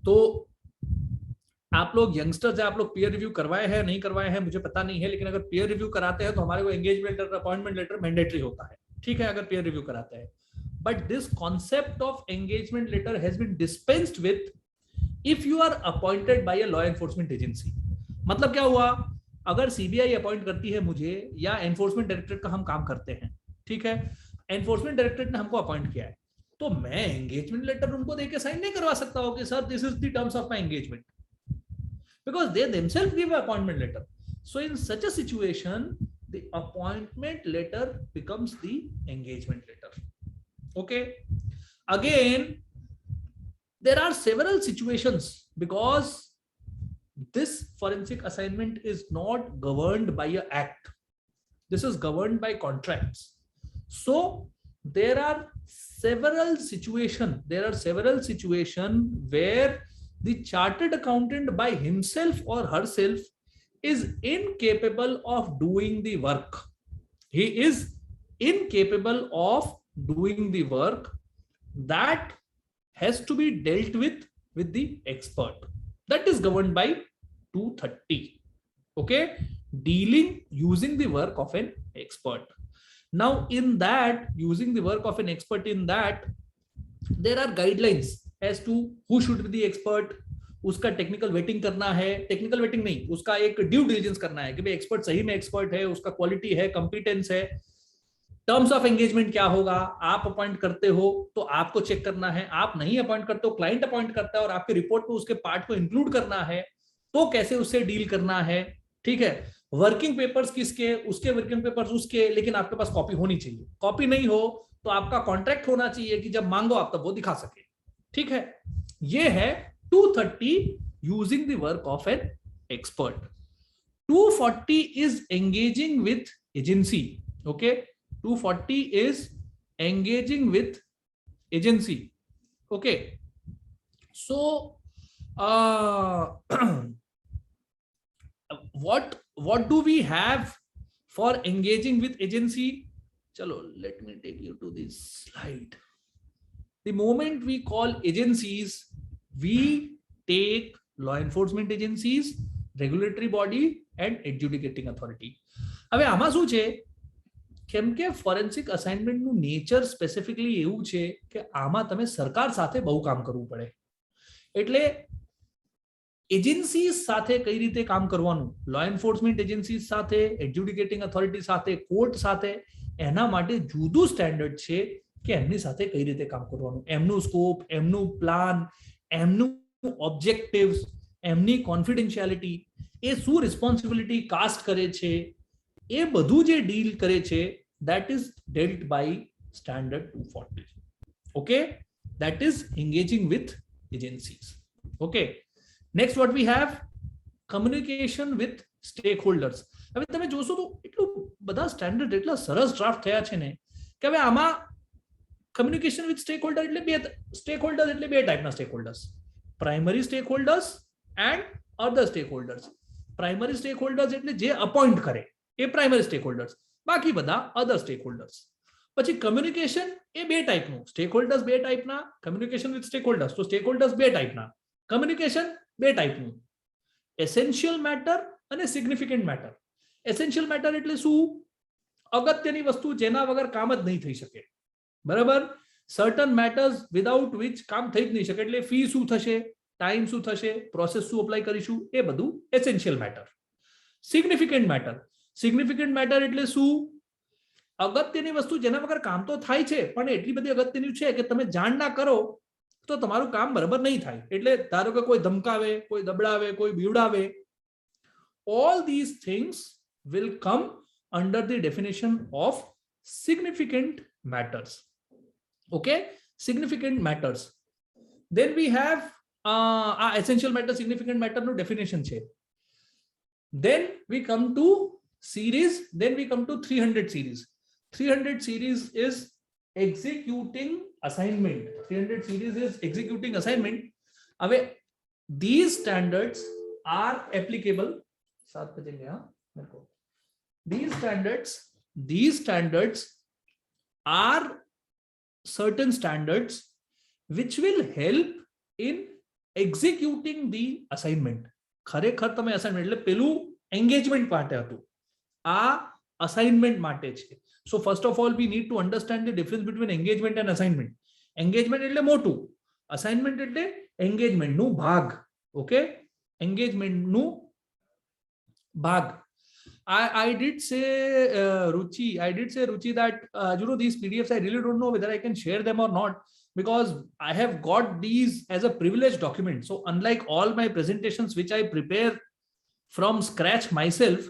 तो आप लोग यंगस्टर्स हैं, आप लोग पीयर रिव्यू करवाए हैं नहीं करवाए हैं मुझे पता नहीं है, लेकिन अगर पीयर रिव्यू कराते हैं तो हमारे को engagement letter, appointment letter mandatory होता है. ठीक है, अगर पीयर रिव्यू कराते हैं. But this concept of engagement letter has been dispensed with if you are appointed by a law enforcement agency. मतलब क्या हुआ, अगर सीबीआई अपॉइंट करती है मुझे या एनफोर्समेंट डायरेक्टरेट का हम काम करते हैं, ठीक है, एनफोर्समेंट डायरेक्टरेट ने हमको अपॉइंट किया है, तो मैं एंगेजमेंट लेटर उनको देके साइन नहीं करवा सकता हूं कि sir this is the terms of my engagement, because they themselves give an appointment letter. So in such a situation the appointment letter becomes the engagement letter. Okay, again there are several situations because this forensic assignment is not governed by an act, this is governed by contracts. So there are several situations where the chartered accountant by himself or herself is incapable of doing the work. He is incapable of doing the work that has to be dealt with the expert. That is governed by 230. Okay, dealing using the work of an expert. Now, in that, using the work of an expert in that, there are guidelines as to who should be the expert. उसका technical waiting करना है, technical waiting नहीं, उसका एक due diligence करना है कि भाई एक्सपर्ट सही में एक्सपर्ट है, उसका क्वालिटी है, कंपिटेंस है. टर्म्स ऑफ एंगेजमेंट क्या होगा, आप अपॉइंट करते हो तो आपको चेक करना है, आप नहीं अपॉइंट करते हो, क्लाइंट अपॉइंट करता है और आपके रिपोर्ट में उसके पार्ट को इंक्लूड करना है, तो कैसे उससे डील करना है. ठीक है. वर्किंग पेपर्स किसके, उसके वर्किंग पेपर्स उसके, लेकिन आपके पास कॉपी होनी चाहिए. कॉपी नहीं हो तो आपका कॉन्ट्रैक्ट होना चाहिए कि जब मांगो आप तब वो दिखा सके. ठीक है. ये है 230 using the work of an expert. 240 is engaging with agency. Okay. 240 is engaging with agency. Okay. So what do we have for engaging with agency? Chalo, let me take you to this slide. The moment we call agencies, we take law enforcement agencies, regulatory body and adjudicating authority. હવે આમાં શું છે, કેમ કે forensic assignment નું nature specifically એવું છે કે આમાં તમે સરકાર સાથે બહુ કામ કરવું પડે. એટલે એજન્સીઝ સાથે કઈ રીતે કામ કરવાનું, લો એન્ફોર્સમેન્ટ એજન્સીઝ સાથે, એડ્યુડિકેટિંગ ઓથોરિટી સાથે, કોર્ટ સાથે, એના માટે જુદું સ્ટેન્ડર્ડ છે કે એમની સાથે કઈ રીતે કામ કરવાનું, એમનું સ્કોપ, એમનું પ્લાન, એમનું ઓબ્જેક્ટિવ્સ, એમની કોન્ફિડેન્શિયાલિટી, એ શું રિસ્પોન્સિબિલિટી કાસ્ટ કરે છે, એ બધું જે ડીલ કરે છે, that is dealt by standard 240. Okay, that is engaging with agencies. Okay, next what we have, communication with stakeholders. હવે તમે જોશો તો એટલું બધા સ્ટેન્ડર્ડ એટલા સરસ ડ્રાફ્ટ થયા છે ને કે હવે આમાં કમ્યુનિકેશન વિથ સ્ટેકહોલ્ડર એટલે બે ટાઈપના સ્ટેકહોલ્ડર્સ, પ્રાઇમરી સ્ટેકહોલ્ડર્સ એન્ડ અધર સ્ટેકહોલ્ડર્સ. પ્રાઇમરી સ્ટેકહોલ્ડર્સ એટલે જે અપોઇન્ટ કરે એ પ્રાઇમરી સ્ટેકહોલ્ડર્સ, બાકી બધા અધર સ્ટેકહોલ્ડર્સ. પછી કમ્યુનિકેશન એ બે ટાઈપનું, સ્ટેકહોલ્ડર્સ બે ટાઈપના, કમ્યુનિકેશન વિથ સ્ટેકહોલ્ડર્સ તો સ્ટેકહોલ્ડર્સ બે ટાઈપના, કમ્યુનિકેશન બે ટાઈપનું, એસેન્શિયલ મેટર અને સિગ્નિફિકન્ટ મેટર. એસેન્શિયલ મેટર એટલે શું, અગત્યની વસ્તુ જેના વગર કામ જ નહીં થઈ શકે. બરાબર, સર્ટન મેટર્સ વિધાઉટ વિચ કામ થઈ જ નહીં શકે, એટલે ફી શું થશે, ટાઈમ શું થશે, પ્રોસેસ શું અપ્લાય કરીશું, એ બધું એસેન્શિયલ મેટર. સિગ્નિફિકન્ટ મેટર એટલે શું, અગત્યની વસ્તુ જેના વગર કામ તો થાય છે પણ એટલી બધી અગત્યની છે કે તમે જાણ ના કરો તો તમારું કામ બરાબર નહીં થાય. એટલે ધારો કે કોઈ ધમકાવે, કોઈ દબડાવે, કોઈ બીવડાવે, all these things will come under the definition of significant matters. Okay, significant matters. Then we have essential matter, significant matter no definition છે. Then we come to series, then we come to 300 series. 300 series is executing assignment. 300 series is executing assignment. Away, these standards are applicable. These standards are certain standards which will help in executing the assignment. ખરેખર તમે assignment એટલે પેલું engagement માટે હતું, આ assignment માટે છે. So first of all we need to understand the difference between engagement and assignment. Engagement એટલે મોટું, અસાઇનમેન્ટ એટલે એન્ગેજમેન્ટનું ભાગ. ઓકે, એન્ગેજમેન્ટનું ભાગ. I did say Ruchi that these PDFs I really don't know whether I can share them or not, because I have got these as a privileged document. So unlike all my presentations which I prepare from scratch myself,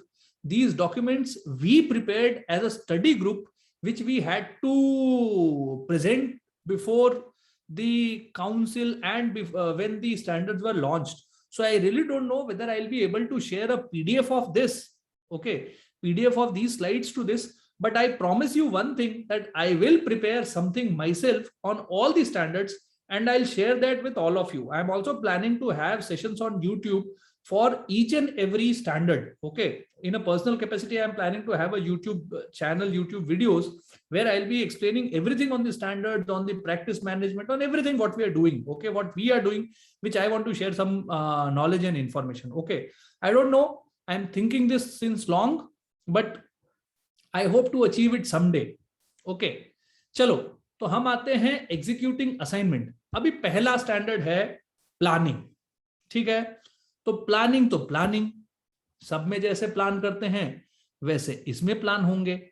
these documents we prepared as a study group which we had to present before the council and when the standards were launched. So I really don't know whether I'll be able to share a PDF of this. Okay, PDF of these slides to this, but I promise you one thing, that I will prepare something myself on all the standards and I'll share that with all of you. I'm also planning to have sessions on YouTube for each and every standard. Okay, in a personal capacity, I'm planning to have a YouTube channel, YouTube videos, where I'll be explaining everything on the standards, on the practice management, on everything what we are doing. Okay, what we are doing, which I want to share some knowledge and information. Okay, I don't know, I'm thinking this since long, but I hope to achieve it someday. Okay, चलो तो हम आते हैं executing assignment. अभी पहला standard है planning. ठीक है, तो प्लानिंग सब में जैसे प्लान करते हैं वैसे इसमें प्लान होंगे.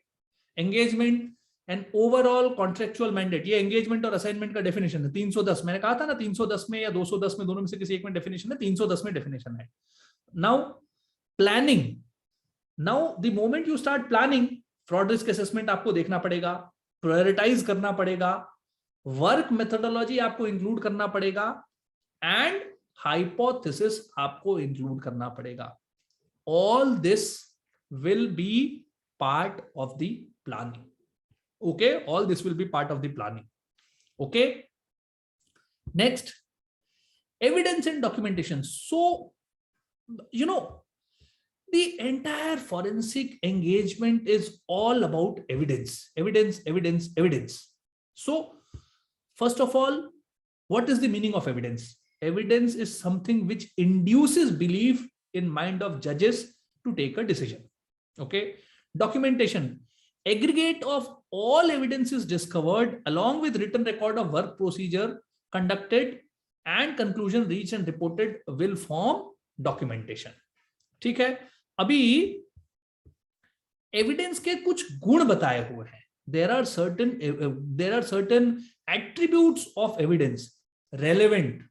Engagement and overall contractual mandate, ये एंगेजमेंट और असाइनमेंट का डेफिनेशन है. 310 मैंने कहा था ना, 310 में या 210 में, दोनों में से किसी एक में डेफिनेशन है. 310 में डेफिनेशन है. Now planning, now the moment you start planning, fraud risk assessment आपको देखना पड़ेगा, प्रायोरिटाइज करना पड़ेगा, वर्क मेथोडोलॉजी आपको इंक्लूड करना पड़ेगा, एंड हाइपोथेसिस आपको इंक्लूड करना पड़ेगा. All this will be part of the planning. Okay, all this will be part of the planning. Okay, next, evidence and documentation. So you know, the entire forensic engagement is all about evidence. So first of all, what is the meaning of evidence? Evidence is something which induces belief in mind of judges to take a decision. Okay, documentation, aggregate of all evidences discovered along with written record of work procedure conducted and conclusion reached and reported will form documentation. ठीक है, अभी evidence के कुछ गुण बताए हुए हैं. there are certain attributes of evidence: relevant,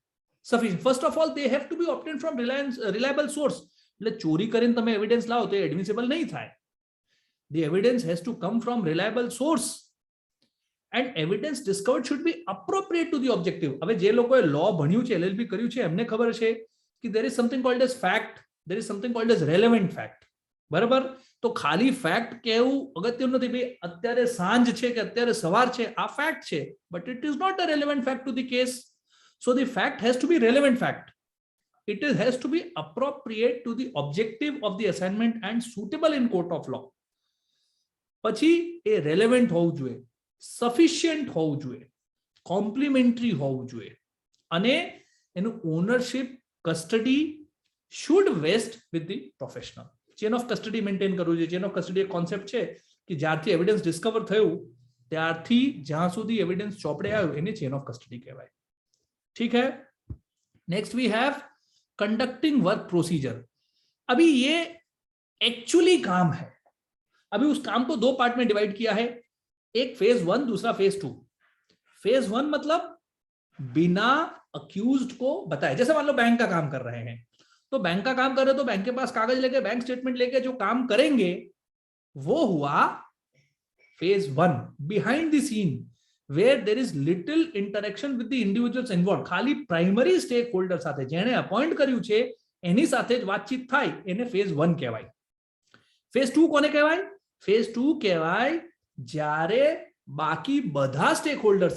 sufficient. First of all, they have to be obtained from reliable source. એટલે ચોરી કરીને તમે એવિડન્સ લાવો તો એડમિસિબલ નહીં થાય. The evidence has to come from reliable source, and evidence discovered should be appropriate to the objective. હવે જે લોકોએ law ભણ્યું છે, LLB કર્યું છે, એમને ખબર છે કે there is something called as fact, there is something called as relevant fact. બરાબર, તો ખાલી fact કહેવું અગત્યનું નથી. ભાઈ અત્યારે સાંજ છે કે અત્યારે સવાર છે, આ fact છે, but it is not a relevant fact to the case. So the fact has to be relevant fact. It has to be appropriate to the objective of the assignment and suitable in court of law. પછી એ relevant હોવું જોઈએ, sufficient હોવું જોઈએ, complimentary હોવું જોઈએ, અને એનું ownership, custody should vest with the professional. Chain of custody maintain કરવું જોઈએ. ચેન ઓફ કસ્ટડી એક કોન્સેપ્ટ છે કે જ્યારથી એવિડન્સ ડિસ્કવર થયું ત્યારથી જ્યાં સુધી એવિડન્સ ચોપડે આવ્યો એને ચેન ઓફ કસ્ટડી કહેવાય. ठीक है, next we have conducting work procedure. अभी ये एक्चुअली काम है. अभी उस काम को दो पार्ट में डिवाइड किया है, एक फेज 1, दूसरा फेज 2. फेज 1 मतलब बिना अक्यूज्ड को बताए. जैसे मान लो बैंक का काम कर रहे हैं, तो बैंक का काम कर रहे हो तो बैंक के पास कागज लेके, बैंक स्टेटमेंट लेके जो काम करेंगे वो हुआ phase 1, behind the scene, where there is little interaction with the individuals involved. ખાલી પ્રાઇમરી સ્ટેક હોલ્ડર સાથે, જેણે અપોઇન્ટ કર્યું છે એની સાથે જ વાતચીત થાય, એને ફેઝ 1 કહેવાય. ફેઝ 2 કોને કહેવાય? ફેઝ 2 કહેવાય જ્યારે બાકી બધા સ્ટેક હોલ્ડર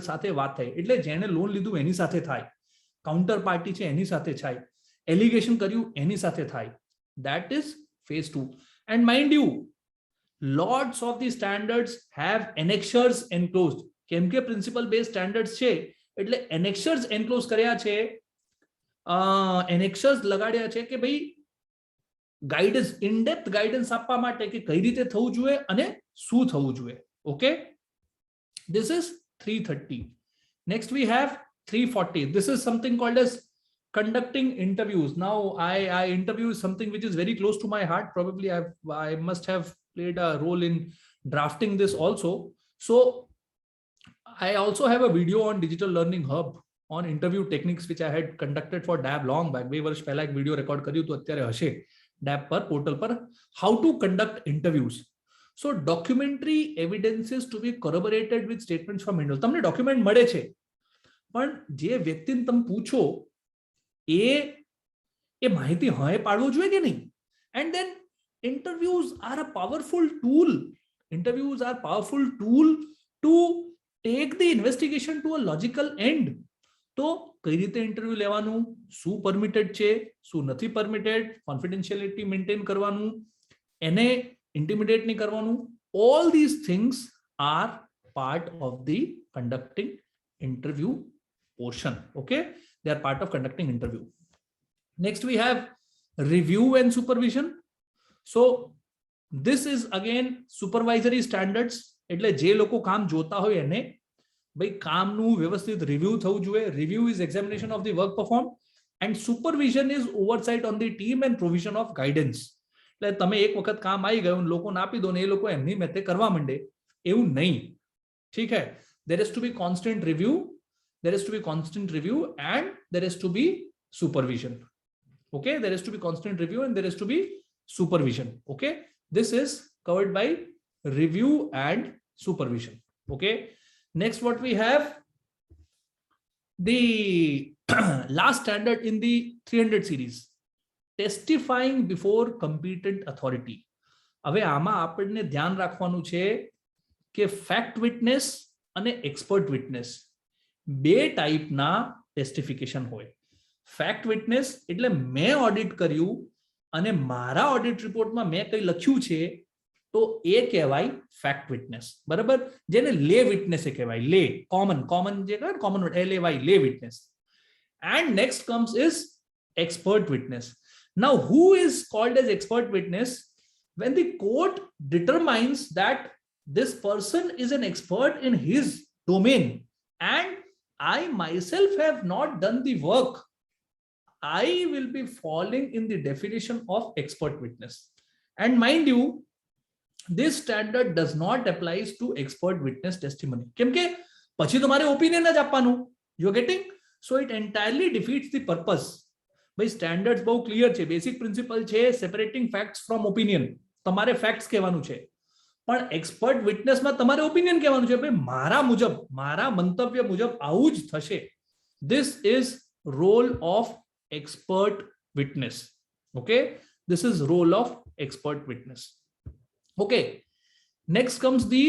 સાથે વાત થાય. એટલે જેણે લોન લીધું એની સાથે થાય, કાઉન્ટર પાર્ટી છે એની સાથે થાય, એલિગેશન કર્યું એની સાથે થાય. That is phase 2. And mind you, lots of the standards have annexures enclosed. કેમ કે પ્રિન્સિપલ બેઝ સ્ટેન્ડર્ડ્સ છે એટલે annexures enclose કર્યા છે, annexures લગાડ્યા છે કે ભાઈ ગાઈડન્સ, ઇન ડેપ્થ ગાઈડન્સ આપવા માટે કે કઈ રીતે થવું જોઈએ અને શું થવું જોઈએ. Okay, this is 330. Next we have 340. This is something called as conducting interviews. Now I interview something which is very close to my heart. Probably I must have played a role in drafting this also. So I also have a video on Digital Learning Hub on interview techniques which I had conducted for DAB long back. 2 વર્ષ પહેલા એક video record કર્યું તો અત્યારે હશે DAB પર, portal પર, how to conduct interviews. So documentary evidences to be corroborated with statements from individuals. તમને ડોક્યુમેન્ટ મળે છે, પણ જે વ્યક્તિને તમે પૂછો એ માહિતી હા પાડવો જોઈએ કે નહીં. And then interviews are a powerful tool. Interviews are powerful tool to take the investigation to a logical end. તો કઈ રીતે ઇન્ટરવ્યુ લેવાનું, શું પરમિટેડ છે, શું નથી પરમિટેડ, કોન્ફિડેન્શિયલિટી મેન્ટેન કરવાનું, એને ઇન્ટિમિડેટ નહીં કરવાનું. All these things are part of the conducting interview portion. Okay, they are part of conducting interview. Next we have review and supervision. So This is again supervisory standards, એટલે જે લોકો કામ જોતા હોય એને ભાઈ કામનું વ્યવસ્થિત રિવ્યુ થવું જોઈએ. Review is examination of the work perform and supervision is oversight on the team and provision of guidance. એટલે તમે એક વખત કામ આવી ગયું લોકોને આપી દો ને એ લોકો એમની મેતે કરવા માંડે એવું નહીં. ઠીક હે. There is to be constant review, there is to be constant review and there is to be supervision. Okay, there is to be constant review and there is to be supervision. Okay, this is covered by review and supervision. Okay, next what we have, the last standard in the 300 series, testifying before competent authority. હવે આમાં આપણને ધ્યાન રાખવાનું છે કે fact witness અને expert witness બે ટાઈપના ટેસ્ટિફિકેશન હોય. ફેક્ટ વિટનેસ એટલે મેં ઓડિટ કર્યું અને મારા ઓડિટ રિપોર્ટમાં મેં કંઈ લખ્યું છે તો એ કહેવાય ફેક્ટ વિટનેસ. બરાબર, જેને લે વિટનેસ એ કહેવાય. લે કોમન જે કહેવાય કોમન LAY લે witness. And next comes is expert witness. Now who is called as expert witness? When the court determines that this person is an expert in his domain and I myself have not done the work, I will be falling in the definition of expert witness. And mind you, this standard does not apply to expert witness testimony. કેમ કે પછી તમારે opinion જ આપવાનું. You are getting? So it entirely defeats the purpose. ભાઈ સ્ટેન્ડર્ડ્સ બહુ clear છે. Basic principal છે સેપરેટિંગ ફેક્ટ્સ ફ્રોમ ઓપિનિયન. તમારે ફેક્ટ્સ કહેવાનું છે પણ એક્સપર્ટ વિટનેસમાં તમારે ઓપિનિયન કહેવાનું છે. ભાઈ મારા મુજબ મારા મંતવ્ય મુજબ આવું જ થશે. This is role of expert witness. Okay, this is role of expert witness. Okay, next comes the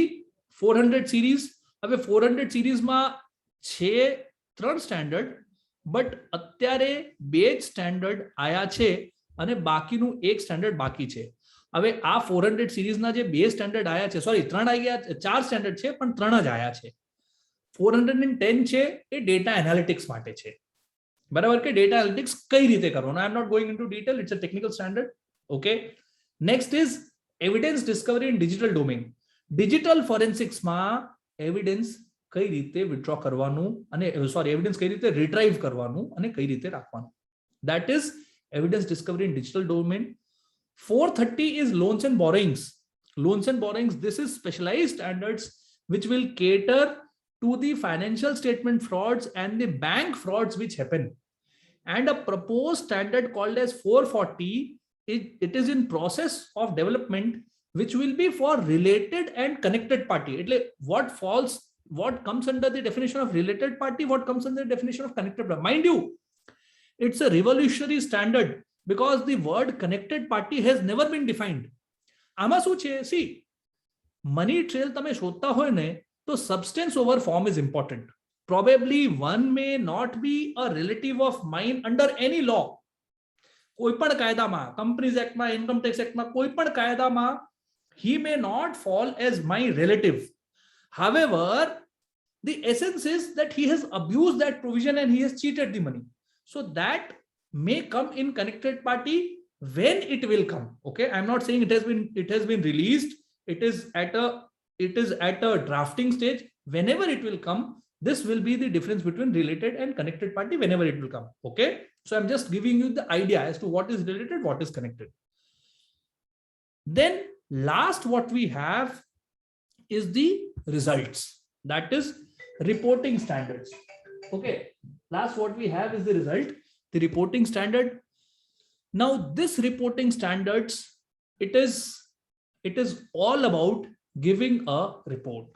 400 series. હવે 400 series માં છે 3 સ્ટાન્ડર્ડ બટ અત્યારે 2 સ્ટાન્ડર્ડ આયા છે અને બાકીનું એક સ્ટાન્ડર્ડ બાકી છે. હવે આ 400 સિરીઝના જે 2 સ્ટાન્ડર્ડ આયા છે, સોરી 3 આવી ગયા, 4 સ્ટાન્ડર્ડ છે પણ 3 જ આયા છે. 410 છે એ ડેટા એનાલિટિક્સ માટે છે. બરાબર, કે ડેટા એનાલિટિક્સ કઈ રીતે કરવાનું. I am not going into detail, it's a technical standard. Okay, next is evidence discovery in digital domain. Digital ફોરેન્સિક્સમાં એવિડન્સ કઈ રીતે વિથડ્રો કરવાનું અને સોરી એવિડન્સ કઈ રીતે રિટ્રાઈવ કરવાનું અને કઈ રીતે રાખવાનું. That is evidence discovery in digital domain. 430 is loans and borrowings. Loans and borrowings, this is specialized standards which will cater to the financial statement frauds and the bank frauds which happen. And a proposed standard called as 440, it is in process of development, which will be for related and connected party. What comes under the definition of related party, what comes under the definition of connected party. Mind you, it's a revolutionary standard because the word connected party has never been defined. આમાં શું છે, see, money trail તમે શોધતા હોય ને તો substance over form is important. Probably one may not be a relative of mine under any law. કોઈ પણ કાયદામાં, Companies Act માં, Income Tax Act માં, કોઈ પણ કાયદામાં he may not fall as my relative. However, the essence is that he has abused that provision and he has cheated the money. So that may come in connected party when it will come. Okay, I'm not saying it has been released. It is at a drafting stage. Whenever it will come, this will be the difference between related and connected party whenever it will come. Okay, so I'm just giving you the idea as to what is related, what is connected. Then last what we have is the results, that is reporting standards. Okay, last what we have is the result, the reporting standard. Now this reporting standards, it is all about giving a report.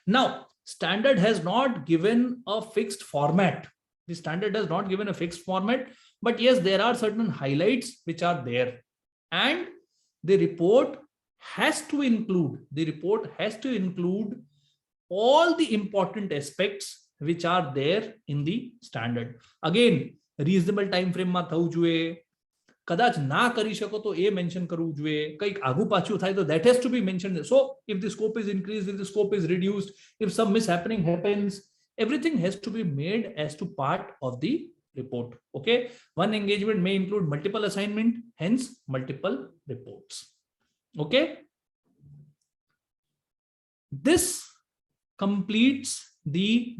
Now standard has not given a fixed format. The standard has not given a fixed format, but yes, there are certain highlights which are there, and the report has to include all the important aspects which are there in the standard. Again, reasonable time frame માં થવું જોઈએ. કદાચ ના કરી શકો તો એ mention કરવું જોઈએ. કંઈક આગુ પાછું થાય તો that has to be mentioned. So if the scope is increased, if the scope is reduced, if some mishappening happens, everything has to be made as to part of the report. Okay, one engagement may include multiple assignment, hence multiple reports. Okay, this completes the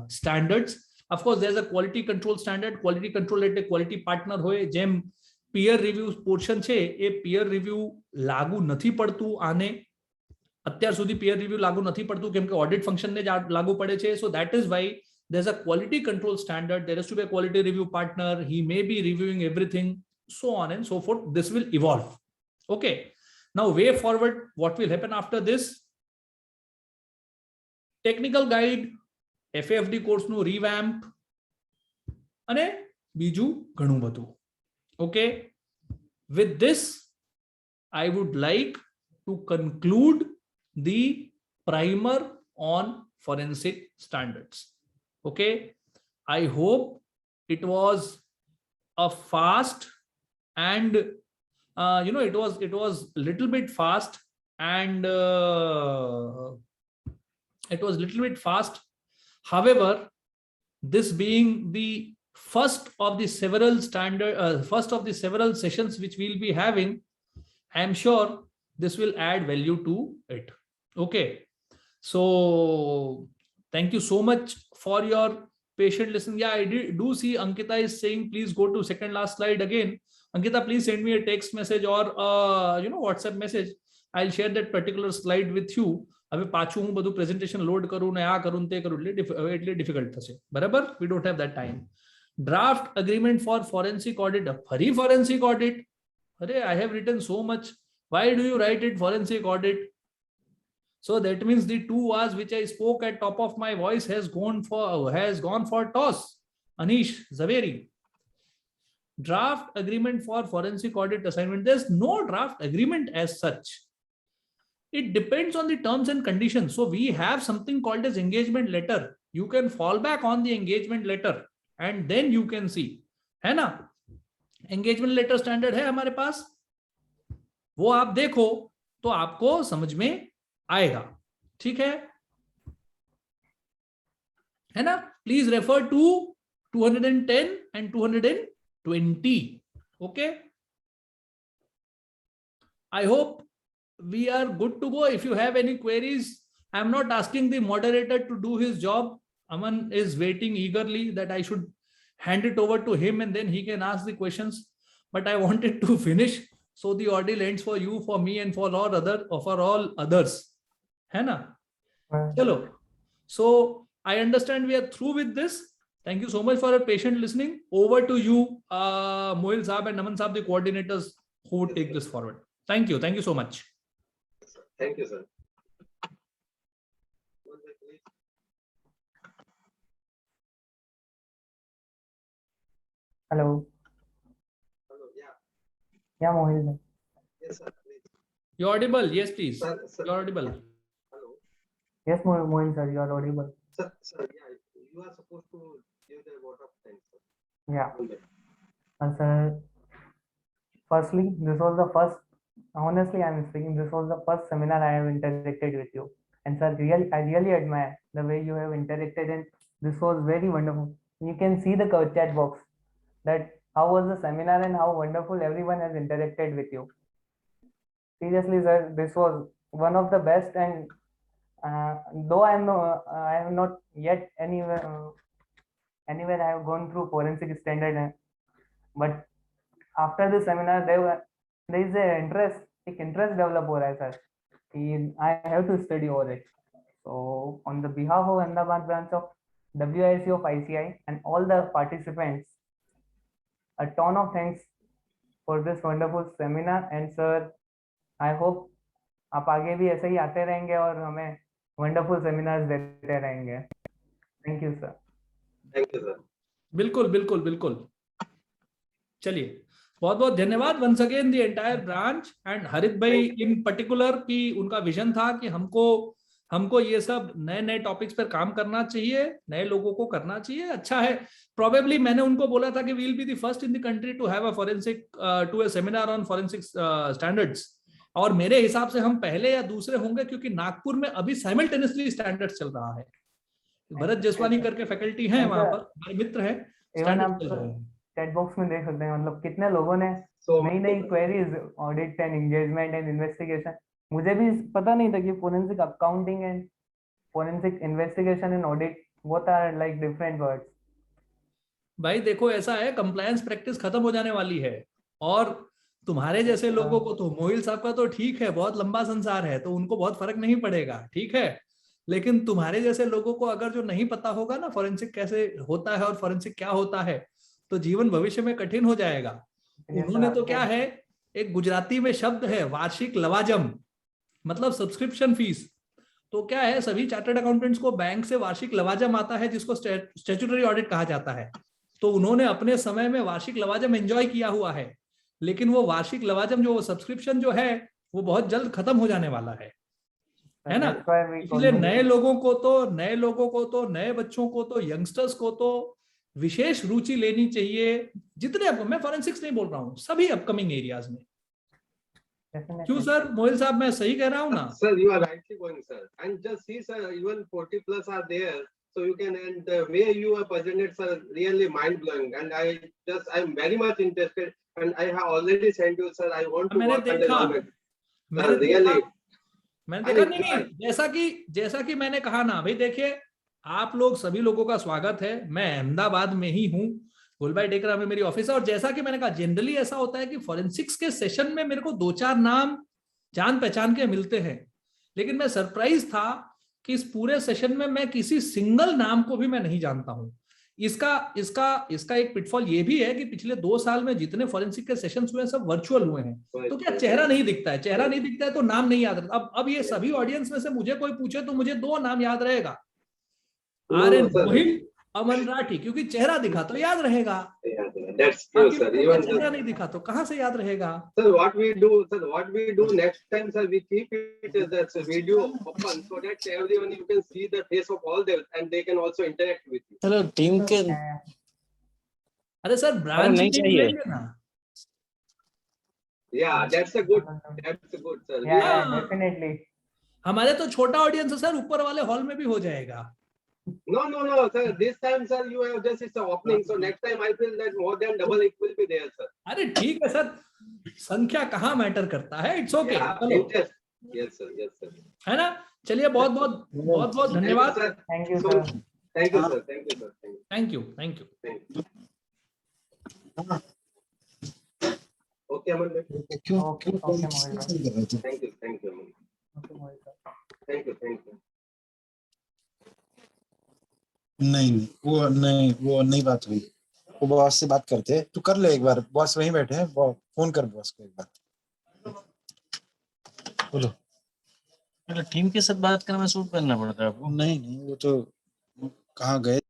standards. Of course there's a quality control standard. Quality control એટલે quality partner હોય. જેમ peer review portion છે એ peer review લાગુ નથી પડતું આને. અત્યાર સુધી peer review લાગુ નથી પડતું કેમ કે audit function ને જ લાગુ પડે છે. So that is why there's a quality control standard. There has to be a quality review partner. He may be reviewing everything, so on and so forth. This will evolve. Okay, now way forward, what will happen after this? Technical guide, FAFD course નું revamp અને બીજું ઘણું બધું. Okay, with this I would like to conclude the primer on forensic standards. Okay, I hope it was a fast and it was little bit fast and it was little bit fast. However, this being the first of the several sessions which we'll be having, I am sure this will add value to it. Okay, so thank you so much for your patient listening. Yeah, I do see Ankita is saying please go to second last slide again. Ankita, please send me a text message or WhatsApp message. I'll share that particular slide with you. હવે પાછું હું બધું presentation load કરું ને આ કરું તે કરું એટલે ડિફિકલ્ટ થશે. બરાબર, we don't have that time. Draft agreement for forensic audit. ફરી forensic audit? અરે, I have written so much. Why do you write it forensic audit? So that means the 2 hours which I spoke at top of my voice has gone for toss. Anish Zaveri. Draft agreement for forensic audit assignment. There's no draft agreement as such. It depends on the terms and conditions. So we have something called as engagement letter. You can fall back on the engagement letter and then you can see. है ना? Engagement letter standard है हमारे पास. वो आप देखो तो आपको समझ में आएगा. ठीक है? है ना? Please refer to 210 and 220. Okay? I hope we are good to go. If you have any queries, I'm not asking the moderator to do his job. Aman is waiting eagerly that I should hand it over to him and then he can ask the questions. But I wanted to finish so the ordeal ends for you, for me, and for all others. है ना? Chalo. So I understand we are through with this. Thank you so much for your patient listening. Over to you, Mohil Saab and Naman Saab, the coordinators who would take this forward. Thank you. Thank you so much. Thank you, sir. Hello. Hello, yeah. Yeah, Mohil. Yes, sir. Please. You're audible. Yes, please. Sir, You're audible. hello. Yes, Mohil, sir, you are audible. Sir, yeah, you are supposed to give the vote of thanks, sir. Yeah. Okay. Sir, firstly, this was the first, honestly, I'm speaking, this was the first seminar I have interacted with you. And sir, I really admire the way you have interacted, and this was very wonderful. You can see the chat box that how was the seminar and how wonderful everyone has interacted with you. Seriously, sir, this was one of the best, and though I have not yet anywhere I have gone through forensic standard, but after the seminar there is a interest develop हो रहा है sir. I have to study over it. So on the behalf of Ahmedabad branch of WIC of ICI and all the participants, a ton of thanks for this wonderful seminar. And sir, I hope आप आगे भी ऐसे ही आते रहेंगे और हमें wonderful seminars देते रहेंगे. Thank you, sir. Thank you, sir. बिल्कुल बिल्कुल बिल्कुल. चलिए, बहुत बहुत धन्यवाद once again the entire branch and Harit bhai in particular की उनका विजन था कि हमको ये सब नए टॉपिक्स पर काम करना चाहिए, नए लोगों को करना चाहिए. अच्छा है, प्रोबेबली मैंने उनको बोला था कि we will be the first in the country to have a forensic to a seminar on forensic standards, और मेरे हिसाब से हम पहले या दूसरे होंगे क्योंकि नागपुर में अभी साइमल्टेनियसली स्टैंडर्ड्स चल रहा है. भरत जसवानी करके फैकल्टी है वहां पर, मित्र है, चैट बॉक्स में देख सकते हैं, मतलब कितने लोगों ने So नई नई queries, audit and engagement and investigation, मुझे भी पता नहीं था कि forensic accounting and forensic investigation and audit both are like different words. भाई देखो ऐसा है, कंप्लायंस प्रैक्टिस खत्म हो जाने वाली है, और तुम्हारे जैसे लोगों को तो, मोहिल साहब का तो ठीक है, बहुत लंबा संसार है तो उनको बहुत फर्क नहीं पड़ेगा, ठीक है, लेकिन तुम्हारे जैसे लोगों को अगर जो नहीं पता होगा ना फोरेंसिक कैसे होता है और फोरेंसिक क्या होता है, तो जीवन भविष्य में कठिन हो जाएगा। उन्होंने तो क्या है, एक गुजराती में शब्द है वार्षिक लवाजम, मतलब सब्सक्रिप्शन फीस। तो क्या है, सभी चार्टर्ड अकाउंटेंट्स को बैंक से वार्षिक लवाजम आता है जिसको स्टैट्यूटरी ऑडिट कहा जाता है। तो उन्होंने अपने समय में वार्षिक लवाजम एंजॉय किया हुआ है, लेकिन वो वार्षिक लवाजम जो सब्सक्रिप्शन जो है वो बहुत जल्द खत्म हो जाने वाला है ना। इसलिए नए लोगों को तो नए बच्चों को तो, यंगस्टर्स को तो विशेष रुचि लेनी चाहिए, जितने, मैं फॉरेंसिक्स नहीं बोल रहा हूँ, सभी अपकमिंग एरियाज में। क्यों सर, मोहिल साहब मैं सही कह रहा हूँ ना? Sir, you are rightly going, sir. And just see, sir, even 40 plus are there. So you can, and the way you are presented, sir, really mind blowing. And I'm very much interested. And I have already sent you, sir. I want to मैंने work on the देखा, government. मैंने Sir, really. मैंने देखा, नहीं, जैसा कि मैंने कहा ना भाई, देखिए आप लोग सभी लोगों का स्वागत है, मैं अहमदाबाद में ही हूँ, गुलबाई टेकरा में मेरी ऑफिस है, और जैसा कि मैंने कहा जनरली ऐसा होता है कि फॉरेंसिक्स के सेशन में मेरे को 2-4 नाम जान पहचान के मिलते हैं, लेकिन मैं सरप्राइज था कि इस पूरे सेशन में मैं किसी सिंगल नाम को भी मैं नहीं जानता हूं। इसका एक पिटफॉल ये भी है कि पिछले 2 साल में जितने फॉरेंसिक के सेशंस हुए हैं सब वर्चुअल हुए हैं, तो क्या चेहरा नहीं दिखता है, तो नाम नहीं याद रहता। अब ये सभी ऑडियंस में से मुझे कोई पूछे तो मुझे 2 नाम याद रहेगा, आर्यन मोहिल, अमन राठी, क्योंकि चेहरा दिखा तो याद रहेगा, That's true, sir. Even चेहरा नहीं दिखा तो कहाँ से याद रहेगा? Sir, what we do next time, sir, we keep it as a video open so that everyone you can see the face of all them and they can also interact with you. चलो team के, अरे sir branch नहीं team चाहिए। लेंगे ना? Yeah, that's a good, sir. Yeah, definitely. हमारे तो छोटा ऑडियंस है सर, ऊपर वाले हॉल में भी हो जाएगा। No, sir. This time, sir, you have just it's a opening. So next time, I feel that more than double it will be there, sir. अरे ठीक है सर, संख्या कहाँ मैटर करता है, it's okay, Interest. Yes, sir. है ना। चलिए बहुत बहुत धन्यवाद। Thank you, So, sir. thank you, sir. Thank you, sir. Thank you. Thank you. Okay, Aman. Okay, Mohit sir. Thank you, Aman. Okay, Mohit sir. Thank you. नहीं वो नहीं बात हुई, वो बॉस से बात करते, तू कर ले एक बार, बॉस वहीं बैठे हैं, फोन कर बॉस को एक बार, बोलो। टीम के साथ बात करना, मैं शूट करना पड़ता है आपको? नहीं वो तो कहाँ गए